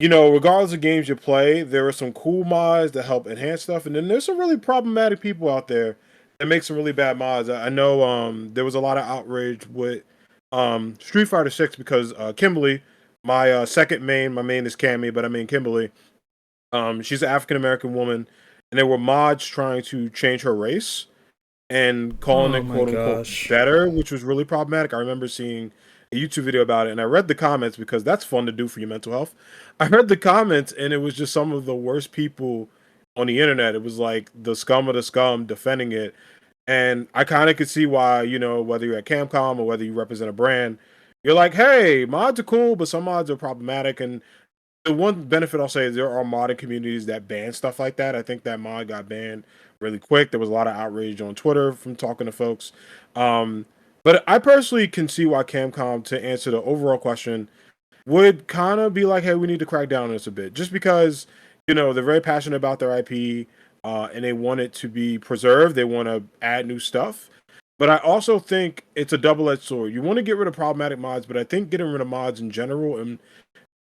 regardless of games you play, there are some cool mods that help enhance stuff, and then there's some really problematic people out there that make some really bad mods. I know there was a lot of outrage with Street Fighter 6 because Kimberly, my second main, my main is Cammy, but I mean Kimberly, she's an African American woman, and there were mods trying to change her race and calling it quote unquote better, which was really problematic. I remember seeing a YouTube video about it, and I read the comments because that's fun to do for your mental health. I read the comments, and it was just some of the worst people on the internet. It was like the scum of the scum defending it, and I kind of could see why, whether you're at Capcom or whether you represent a brand, you're like, hey, mods are cool, but some mods are problematic. And the one benefit I'll say is there are modding communities that ban stuff like that. I think that mod got banned really quick. There was a lot of outrage on Twitter from talking to folks. But I personally can see why Capcom, to answer the overall question, would kind of be like, hey, we need to crack down on this a bit. Just because, they're very passionate about their IP and they want it to be preserved. They want to add new stuff. But I also think it's a double-edged sword. You want to get rid of problematic mods, but I think getting rid of mods in general and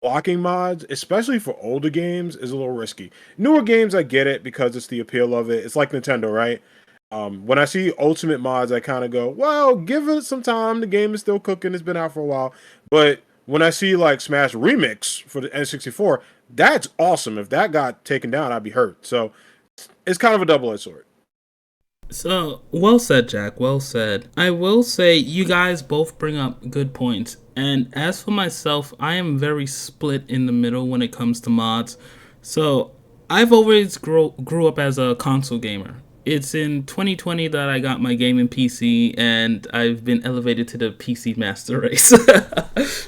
blocking mods, especially for older games, is a little risky. Newer games, I get it because it's the appeal of it. It's like Nintendo, right? When I see Ultimate mods, I kind of go, well, give it some time. The game is still cooking. It's been out for a while. But when I see like Smash Remix for the N64, that's awesome. If that got taken down, I'd be hurt. So it's kind of a double-edged sword. So, well said, Jack. Well said. I will say you guys both bring up good points. And as for myself, I am very split in the middle when it comes to mods. So, I've always grew up as a console gamer. It's in 2020 that I got my gaming PC, and I've been elevated to the PC master race.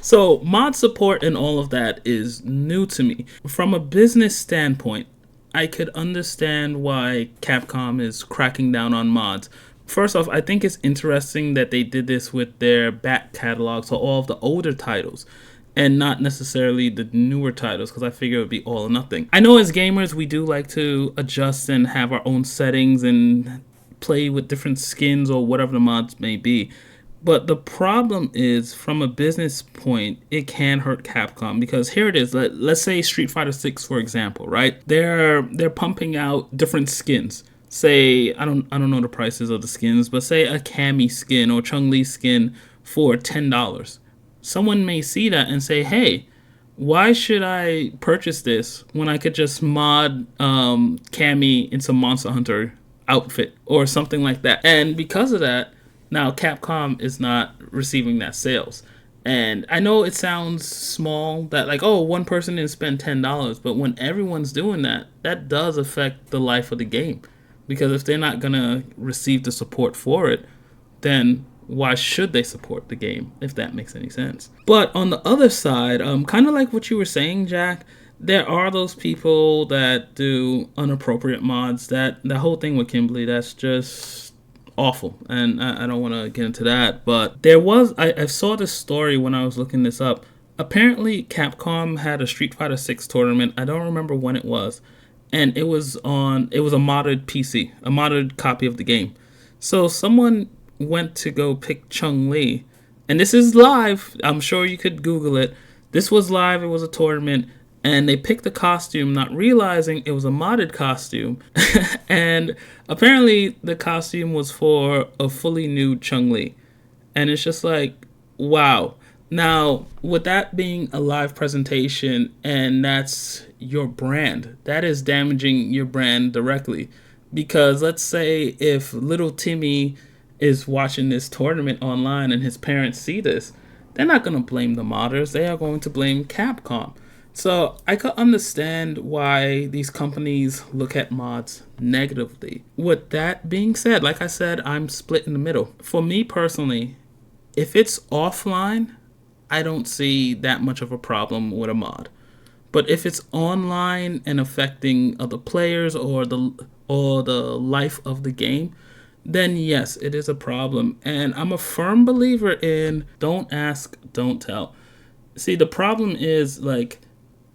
So, mod support and all of that is new to me. From a business standpoint, I could understand why Capcom is cracking down on mods. First off, I think it's interesting that they did this with their back catalog, so all of the older titles, and not necessarily the newer titles, because I figure it would be all or nothing. I know as gamers, we do like to adjust and have our own settings and play with different skins or whatever the mods may be. But the problem is, from a business point, it can hurt Capcom, because here it is. Let's say Street Fighter 6, for example, right? They're pumping out different skins. Say, I don't know the prices of the skins, but say a Cammy skin or Chun-Li skin for $10. Someone may see that and say, hey, why should I purchase this when I could just mod Cammy into Monster Hunter outfit or something like that? And because of that, now Capcom is not receiving that sales. And I know it sounds small that like, oh, one person didn't spend $10, but when everyone's doing that, that does affect the life of the game. Because if they're not going to receive the support for it, then why should they support the game, if that makes any sense? But on the other side, kind of like what you were saying, Jack, there are those people that do inappropriate mods. That whole thing with Kimberly, that's just awful, and I don't want to get into that. But there was, I saw this story when I was looking this up. Apparently, Capcom had a Street Fighter 6 tournament. I don't remember when it was, and it was a modded PC, a modded copy of the game. So someone went to go pick Chun-Li, and this is live. I'm sure you could Google it. This was live. It was a tournament, and they picked the costume, not realizing it was a modded costume. And apparently, the costume was for a fully nude Chun-Li, and it's just like, wow. Now, with that being a live presentation, and that's your brand, that is damaging your brand directly. Because let's say if little Timmy is watching this tournament online and his parents see this, they're not going to blame the modders. They are going to blame Capcom. So I could understand why these companies look at mods negatively. With that being said, like I said, I'm split in the middle. For me personally, if it's offline, I don't see that much of a problem with a mod. But if it's online and affecting other players or the life of the game, then yes, it is a problem. And I'm a firm believer in don't ask, don't tell. See, the problem is, like,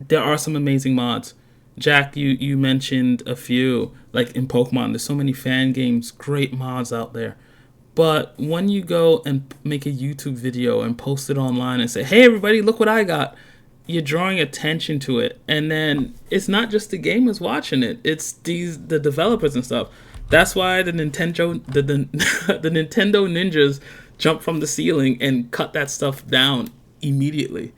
there are some amazing mods. Jack, you mentioned a few. Like in Pokemon, there's so many fan games, great mods out there. But when you go and make a YouTube video and post it online and say, hey, everybody, look what I got, you're drawing attention to it, and then it's not just the gamers watching it, it's the developers and stuff. That's why the Nintendo the Nintendo ninjas jump from the ceiling and cut that stuff down immediately.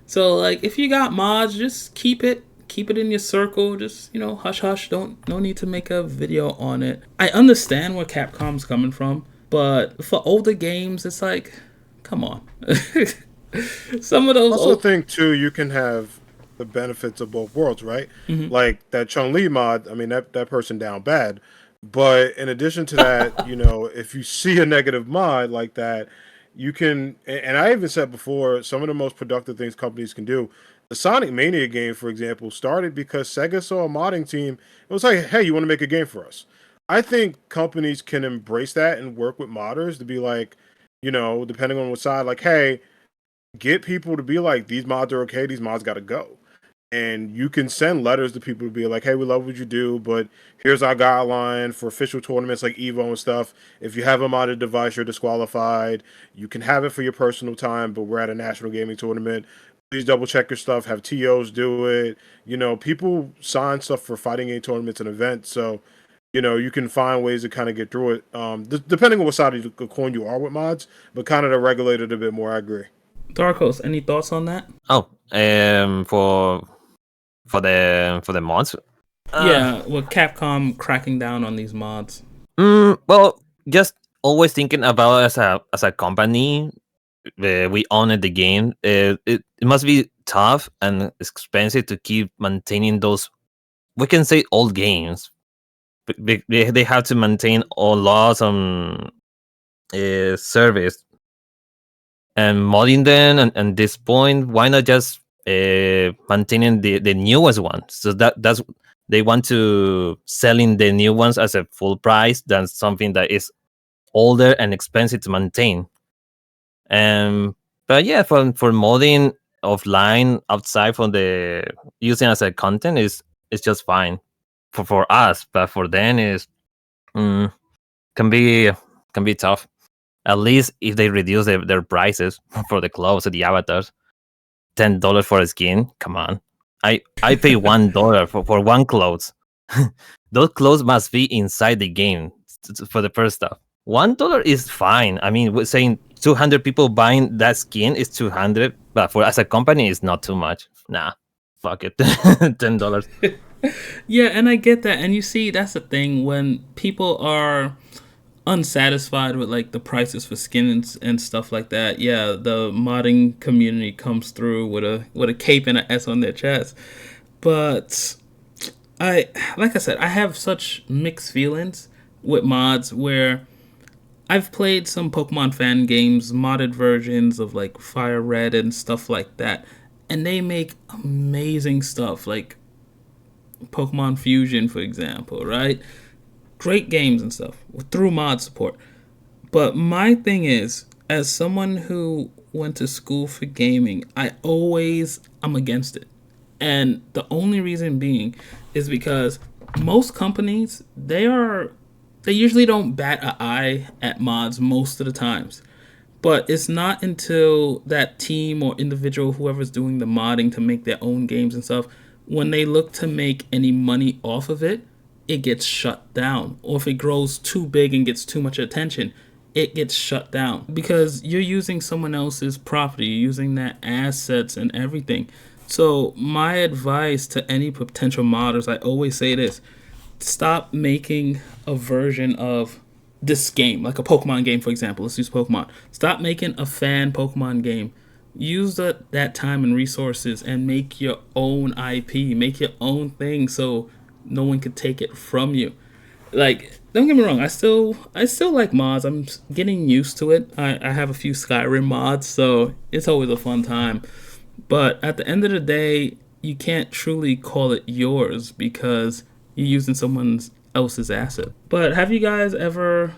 So like, if you got mods, just keep it in your circle. Just, hush hush. No need to make a video on it. I understand where Capcom's coming from, but for older games, it's like, come on. Some of those. Also, think too, you can have the benefits of both worlds, right? Mhm. Like that Chun-Li mod. I mean, that person down bad. But in addition to that, if you see a negative mod like that, you can. And I even said before, some of the most productive things companies can do. The Sonic Mania game, for example, started because Sega saw a modding team. It was like, hey, you want to make a game for us? I think companies can embrace that and work with modders to be like, depending on what side, like, hey, get people to be like, these mods are okay, these mods got to go. And you can send letters to people to be like, hey, we love what you do, but here's our guideline for official tournaments like Evo and stuff. If you have a modded device, you're disqualified. You can have it for your personal time, but we're at a national gaming tournament. Please double check your stuff. Have TOs do it. People sign stuff for fighting game tournaments and events. So, you can find ways to kind of get through it, depending on what side of the coin you are with mods, but kind of to regulate it a bit more, I agree. Darkos, any thoughts on that? Oh, for the mods. Yeah, with Capcom cracking down on these mods. Well, just always thinking about as a company, we own the game. It must be tough and expensive to keep maintaining those, we can say, old games. They have to maintain all laws on service and modding them. And at this point, why not just maintaining the newest one? So that's they want to selling the new ones as a full price than something that is older and expensive to maintain. But yeah, for modding offline outside from the using as a content is just fine for us, but for them is can be tough. At least if they reduce their prices for the clothes or the avatars, $10 for a skin. Come on, I pay $1 for one clothes. Those clothes must be inside the game for the first stuff. $1 is fine. I mean, we're saying 200 people buying that skin is 200, but for as a company, it's not too much. Nah, fuck it, $10. Yeah, and I get that. And you see, that's the thing, when people are unsatisfied with like the prices for skins and stuff like that. Yeah, the modding community comes through with a cape and an S on their chest. But like I said, I have such mixed feelings with mods where I've played some Pokemon fan games, modded versions of like Fire Red and stuff like that, and they make amazing stuff, like Pokemon Fusion, for example, right? Great games and stuff through mod support. But my thing is, as someone who went to school for gaming, I'm against it. And the only reason being is because most companies, they usually don't bat an eye at mods most of the times. But it's not until that team or individual, whoever's doing the modding to make their own games and stuff, when they look to make any money off of it, it gets shut down. Or if it grows too big and gets too much attention, it gets shut down. Because you're using someone else's property, you're using their assets and everything. So my advice to any potential modders, I always say this: stop making a version of this game, like a Pokemon game, for example. Let's use Pokemon. Stop making a fan Pokemon game. Use that time and resources and make your own IP, make your own thing, so no one could take it from you. Like, don't get me wrong, I still like mods. I'm getting used to it. I have a few Skyrim mods, so it's always a fun time. But at the end of the day, you can't truly call it yours because you're using someone else's asset. But have you guys ever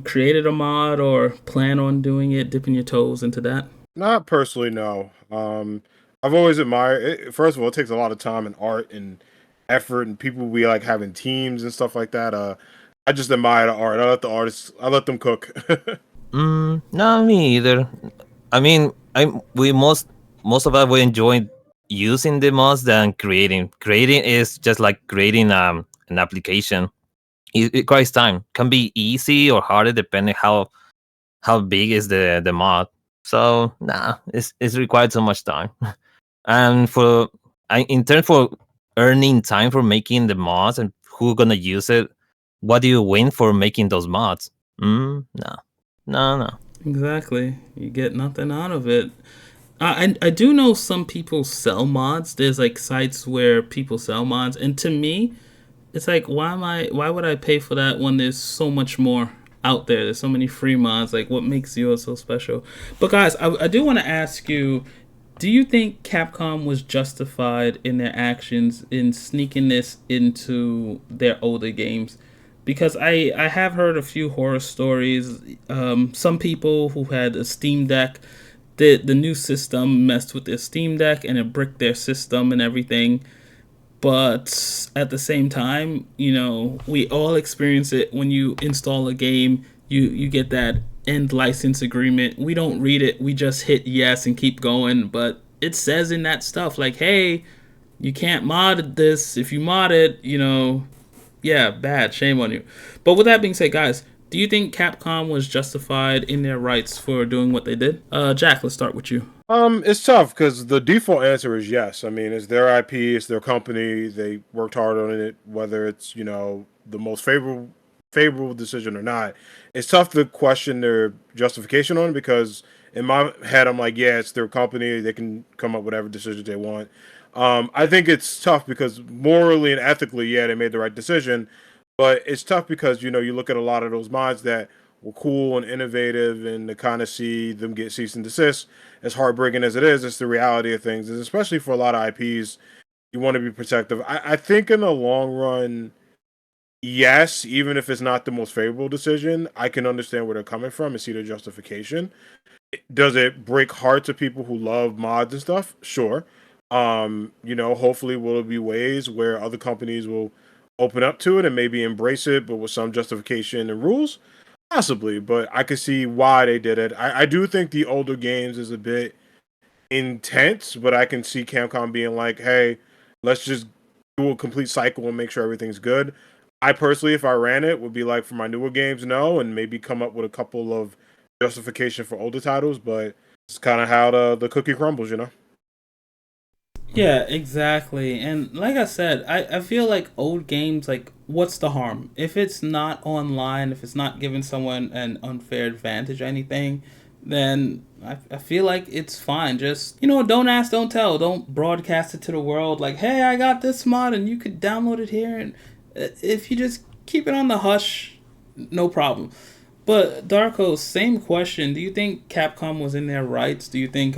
created a mod or plan on doing it, dipping your toes into that? Not personally, no. I've always admired it. First of all, it takes a lot of time and art and effort, and people be like having teams and stuff like that. I just admire the art. I let them cook. No, me either. I mean, we most of us we enjoy using the mods than creating. Creating is just like creating an application. It requires time. Can be easy or harder depending how big is the mod. So it's required so much time. And in terms for earning time for making the mods and who gonna use it, what do you win for making those mods? No. Exactly. You get nothing out of it. I do know some people sell mods. There's like sites where people sell mods, and to me, it's like why would I pay for that when there's so much more out there? There's so many free mods. Like, what makes yours so special? But guys, I do want to ask you, do you think Capcom was justified in their actions in sneaking this into their older games? Because I have heard a few horror stories. Some people who had a Steam Deck, the new system messed with their Steam Deck and it bricked their system and everything. But at the same time, we all experience it when you install a game. You get that end license agreement. We don't read it. We just hit yes and keep going. But it says in that stuff like, hey, you can't mod this. If you mod it, yeah, bad. Shame on you. But with that being said, guys, do you think Capcom was justified in their rights for doing what they did? Jack, let's start with you. It's tough because the default answer is yes. I mean, it's their IP, it's their company. They worked hard on it, whether it's the most favorable decision or not. It's tough to question their justification on it because in my head, I'm like, yeah, it's their company. They can come up with whatever decisions they want. I think it's tough because morally and ethically, yeah, they made the right decision. But it's tough because, you look at a lot of those mods that were cool and innovative and to kind of see them get cease and desist, as heartbreaking as it is, it's the reality of things. And especially for a lot of IPs, you want to be protective. I think in the long run, yes, even if it's not the most favorable decision, I can understand where they're coming from and see their justification. Does it break hearts of people who love mods and stuff? Sure. Hopefully will there be ways where other companies will open up to it and maybe embrace it, but with some justification and rules? Possibly, but I could see why they did it. I do think the older games is a bit intense, but I can see Capcom being like, hey, let's just do a complete cycle and make sure everything's good. I personally, if I ran it, would be like, for my newer games, no, and maybe come up with a couple of justification for older titles, but it's kind of how the cookie crumbles, Yeah, exactly. And like I said, I feel like old games, like, what's the harm? If it's not online, if it's not giving someone an unfair advantage or anything, then I feel like it's fine. Just, don't ask, don't tell. Don't broadcast it to the world like, hey, I got this mod and you could download it here. And if you just keep it on the hush, no problem. But Darko, same question. Do you think Capcom was in their rights? Do you think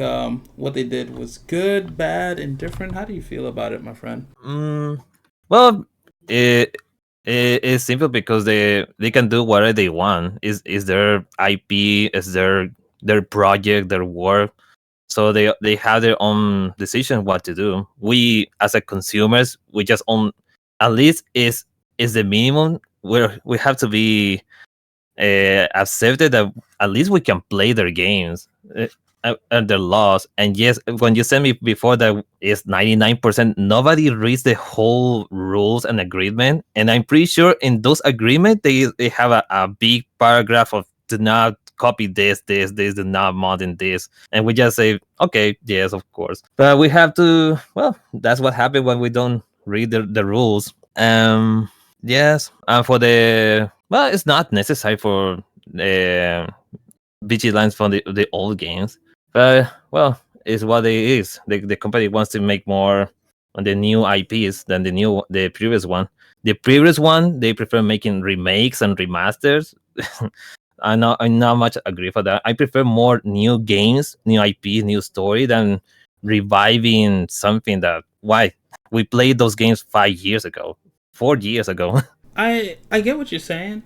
what they did was good, bad, indifferent? How do you feel about it, my friend? Well, it's simple because they can do whatever they want. Is their IP, is their project, their work. So they have their own decision what to do. We as a consumers, we just own, at least is the minimum where we have to be accepted that at least we can play their games and their laws. And yes, when you said me before that is 99%, nobody reads the whole rules and agreement. And I'm pretty sure in those agreements they have a big paragraph of do not copy this, do not mod in this. And we just say, okay, yes, of course. But we have to, well, that's what happens when we don't read the rules. Yes, and for the, well, it's not necessary for vigilance from the old games, but well, it's what it is. The company wants to make more on the new IPs than the previous one. The previous one they prefer making remakes and remasters. I not much agree for that. I prefer more new games, new IPs, new story than reviving something that why we played those games 5 years ago, 4 years ago. I get what you're saying.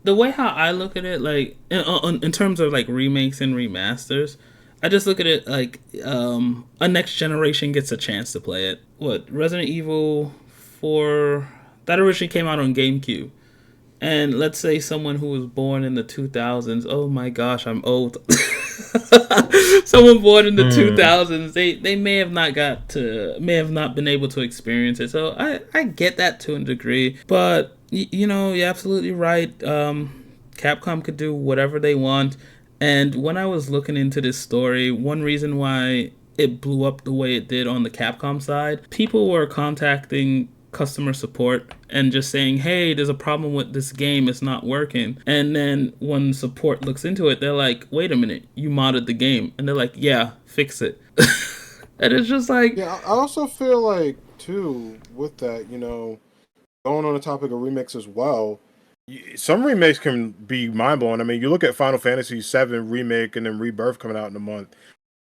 The way how I look at it, like in terms of like remakes and remasters, I just look at it like a next generation gets a chance to play it. What Resident Evil 4 that originally came out on GameCube, and let's say someone who was born in the 2000s. Oh my gosh, I'm old. Someone born in the 2000s, they may have not been able to experience it. So I get that to a degree, but you're absolutely right. Capcom could do whatever they want. And when I was looking into this story, one reason why it blew up the way it did on the Capcom side, people were contacting customer support and just saying, hey, there's a problem with this game, it's not working. And then when support looks into it, they're like, wait a minute, you modded the game. And they're like, yeah, fix it. And it's just like, yeah, I also feel like too with that, going on the topic of remakes as well, some remakes can be mind blowing. I mean, you look at Final Fantasy VII remake and then Rebirth coming out in a month.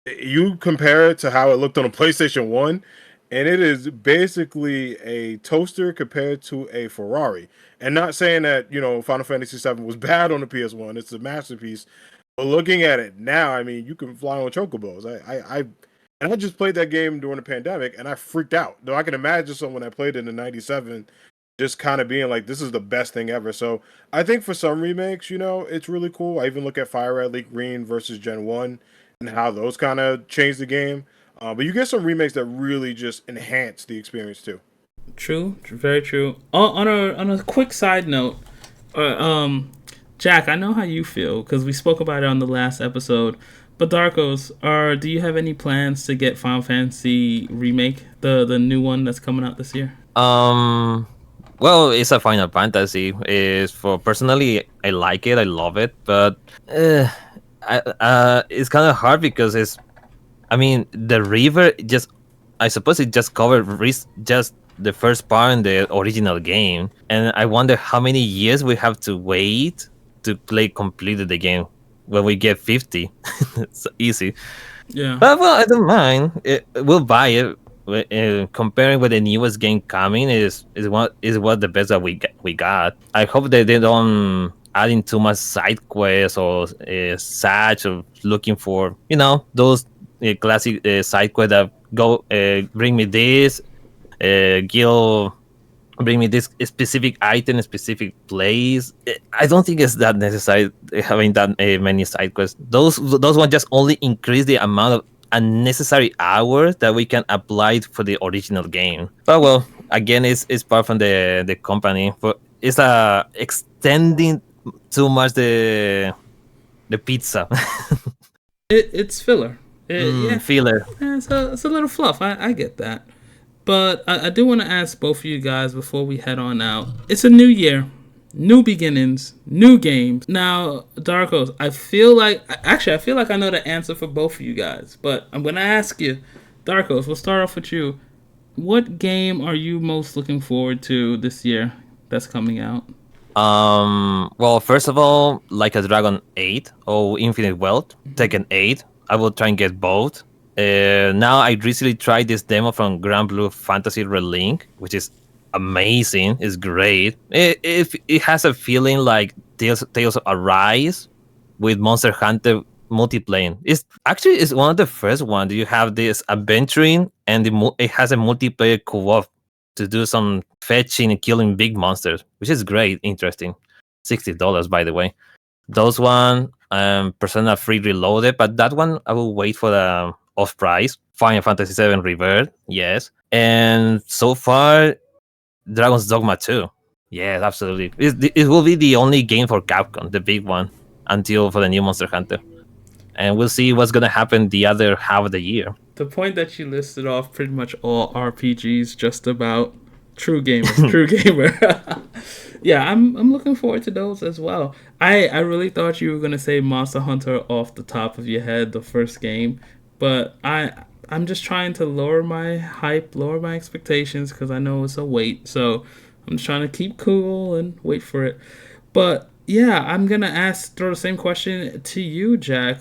You compare it to how it looked on a PlayStation 1, and it is basically a toaster compared to a Ferrari. And not saying that, Final Fantasy VII was bad on the PS1, it's a masterpiece. But looking at it now, I mean, you can fly on chocobos. I just played that game during the pandemic, and I freaked out. Though I can imagine someone that played it in '97 just kind of being like, this is the best thing ever. So I think for some remakes, it's really cool. I even look at Fire Red League Green versus Gen 1 and how those kind of change the game. But you get some remakes that really just enhance the experience too. True, very true. On a quick side note, Jack, I know how you feel because we spoke about it on the last episode. But Darkos, do you have any plans to get Final Fantasy remake, the new one that's coming out this year? Well, it's a Final Fantasy. Personally, I like it, I love it, but it's kind of hard because the river I suppose it just covered just the first part in the original game, and I wonder how many years we have to wait to play completed the game when we get 50. It's easy. Yeah. But well, I don't mind. We'll buy it. Comparing with the newest game coming is what the best that we got. I hope that they don't adding too much side quests or such or looking for those classic side quests that go bring me this Gil bring me this specific item, specific place. I don't think it's that necessary having that many side quests. Those ones just only increase the amount of unnecessary hours that we can apply for the original game. But well, again, it's part from the company. But it's extending too much the pizza. It's filler. Filler. Yeah, it's a little fluff. I get that. But I do want to ask both of you guys before we head on out. It's a new year, new beginnings, new games. Now, Darkos, I feel like I know the answer for both of you guys. But I'm going to ask you, Darkos, we'll start off with you. What game are you most looking forward to this year that's coming out? Well, first of all, like a Dragon 8 or Infinite Wealth, Tekken 8. I will try and get both. Now I recently tried this demo from Grand Blue Fantasy Relink, which is amazing. It's great. It has a feeling like Tales of Arise with Monster Hunter multiplayer. It's one of the first ones. You have this adventuring, and it has a multiplayer co-op to do some fetching and killing big monsters, which is great, interesting. $60, by the way. Those one, Persona 3 Reloaded, but that one I will wait for the off price. Final Fantasy VII Rebirth, yes. And so far, Dragon's Dogma 2. Yes, absolutely. It will be the only game for Capcom, the big one, until for the new Monster Hunter. And we'll see what's going to happen the other half of the year. The point that you listed off pretty much all RPGs, just about true gamers, true gamer. Yeah, I'm looking forward to those as well. I really thought you were going to say Monster Hunter off the top of your head, the first game. But I'm just trying to lower my hype, lower my expectations, because I know it's a wait. So I'm just trying to keep cool and wait for it. But yeah, I'm going to throw the same question to you, Jack.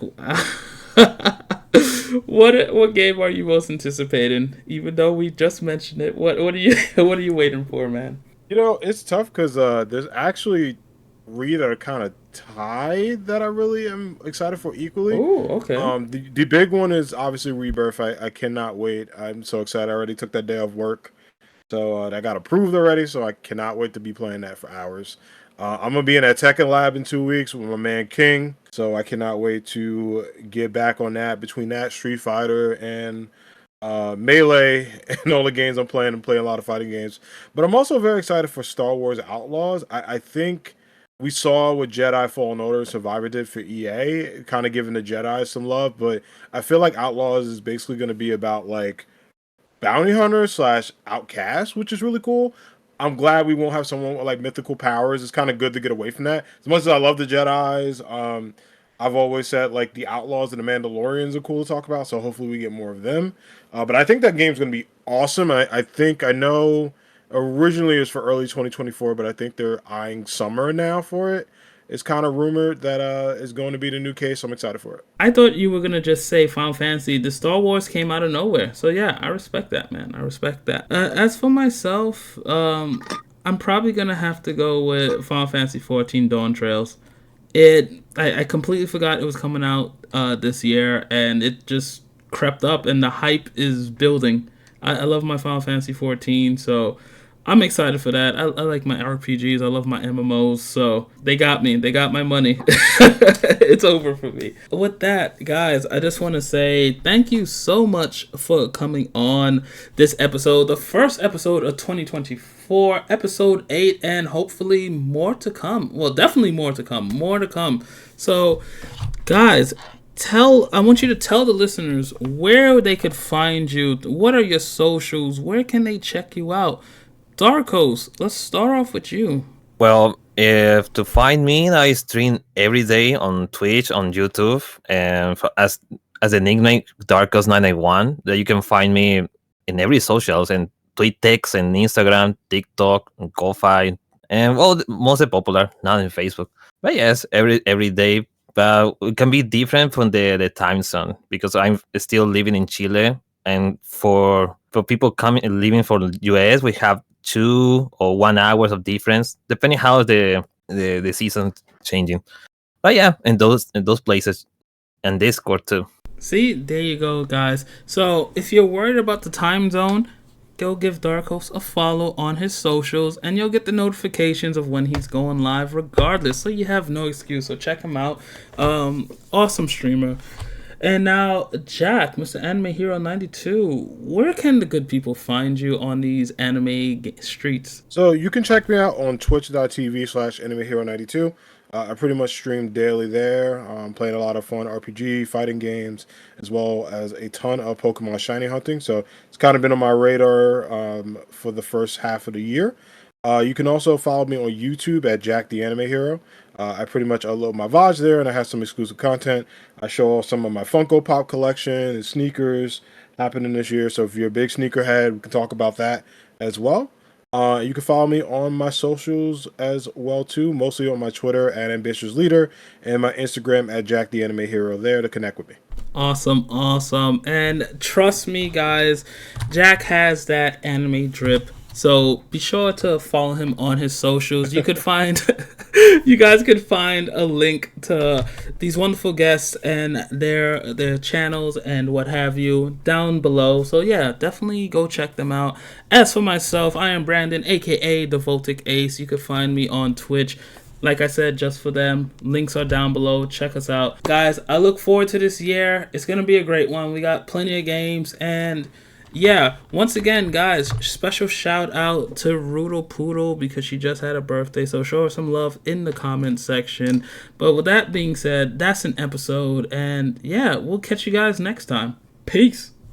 What game are you most anticipating? Even though we just mentioned it, what are you waiting for, man? It's tough because there's actually three that are kind of tied that I really am excited for equally. Oh, okay. The big one is obviously Rebirth. I cannot wait. I'm so excited. I already took that day off work, so that got approved already. So I cannot wait to be playing that for hours. I'm gonna be in that Tekken lab in 2 weeks with my man King, so I cannot wait to get back on that. Between that, Street Fighter, and Melee, and all the games I'm playing, a lot of fighting games. But I'm also very excited for Star Wars Outlaws. I think we saw what Jedi Fallen Order and Survivor did for EA, kind of giving the Jedi some love, but I feel like Outlaws is basically going to be about like bounty hunter slash outcast, which is really cool. I'm glad we won't have someone with like mythical powers. It's kind of good to get away from that. As much as I love the Jedi's, I've always said like the Outlaws and the Mandalorians are cool to talk about. So hopefully we get more of them. But I think that game's going to be awesome. I think I know originally it was for early 2024, but I think they're eyeing summer now for it. It's kind of rumored that is going to be the new case. So I'm excited for it. I thought you were gonna just say Final Fantasy. The Star Wars came out of nowhere, so yeah, I respect that, man. I respect that. As for myself, I'm probably gonna have to go with Final Fantasy 14 Dawn Trails. I completely forgot it was coming out this year, and it just crept up, and the hype is building. I love my Final Fantasy 14, so I'm excited for that. I like my RPGs. I love my MMOs. So they got me. They got my money. It's over for me. With that, guys, I just want to say thank you so much for coming on this episode. The first episode of 2024, episode 8, and hopefully more to come. Well, definitely more to come. More to come. So, guys, I want you to tell the listeners where they could find you. What are your socials? Where can they check you out? Darkos, let's start off with you. Well, if to find me, I stream every day on Twitch, on YouTube, and as a nickname, Darkos991. That you can find me in every socials and TweetText and Instagram, TikTok, and Ko-Fi, and well, mostly popular, not in Facebook. But yes, every day. But it can be different from the time zone because I'm still living in Chile, and for people living from the US, we have 2 or 1 hours of difference, depending how the season changing. But yeah, in those places, and Discord too. See, there you go, guys. So if you're worried about the time zone, go give Darkos a follow on his socials, and you'll get the notifications of when he's going live regardless. So you have no excuse. So check him out. Awesome streamer. And now, Jack, Mr. Anime Hero 92, where can the good people find you on these anime streets? So you can check me out on twitch.tv/Anime Hero 92. I pretty much stream daily there. I'm playing a lot of fun RPG, fighting games, as well as a ton of Pokemon shiny hunting. So it's kind of been on my radar for the first half of the year. You can also follow me on YouTube at Jack the Anime Hero. I pretty much upload my VODs there, and I have some exclusive content. I show off some of my Funko Pop collection and sneakers happening this year. So if you're a big sneakerhead, we can talk about that as well. You can follow me on my socials as well too, mostly on my Twitter at Ambitious Leader and my Instagram at Jack the Anime Hero there to connect with me. Awesome. And trust me, guys, Jack has that anime drip. So be sure to follow him on his socials. You guys could find a link to these wonderful guests and their channels and what have you down below. So yeah, definitely go check them out. As for myself, I am Brandon, aka thevolticace. You could find me on Twitch. Like I said, just for them. Links are down below. Check us out. Guys, I look forward to this year. It's going to be a great one. We got plenty of games, and yeah, once again, guys, special shout out to rudelpoodle because she just had a birthday, so show her some love in the comments section. But with that being said, that's an episode, and yeah, we'll catch you guys next time. Peace.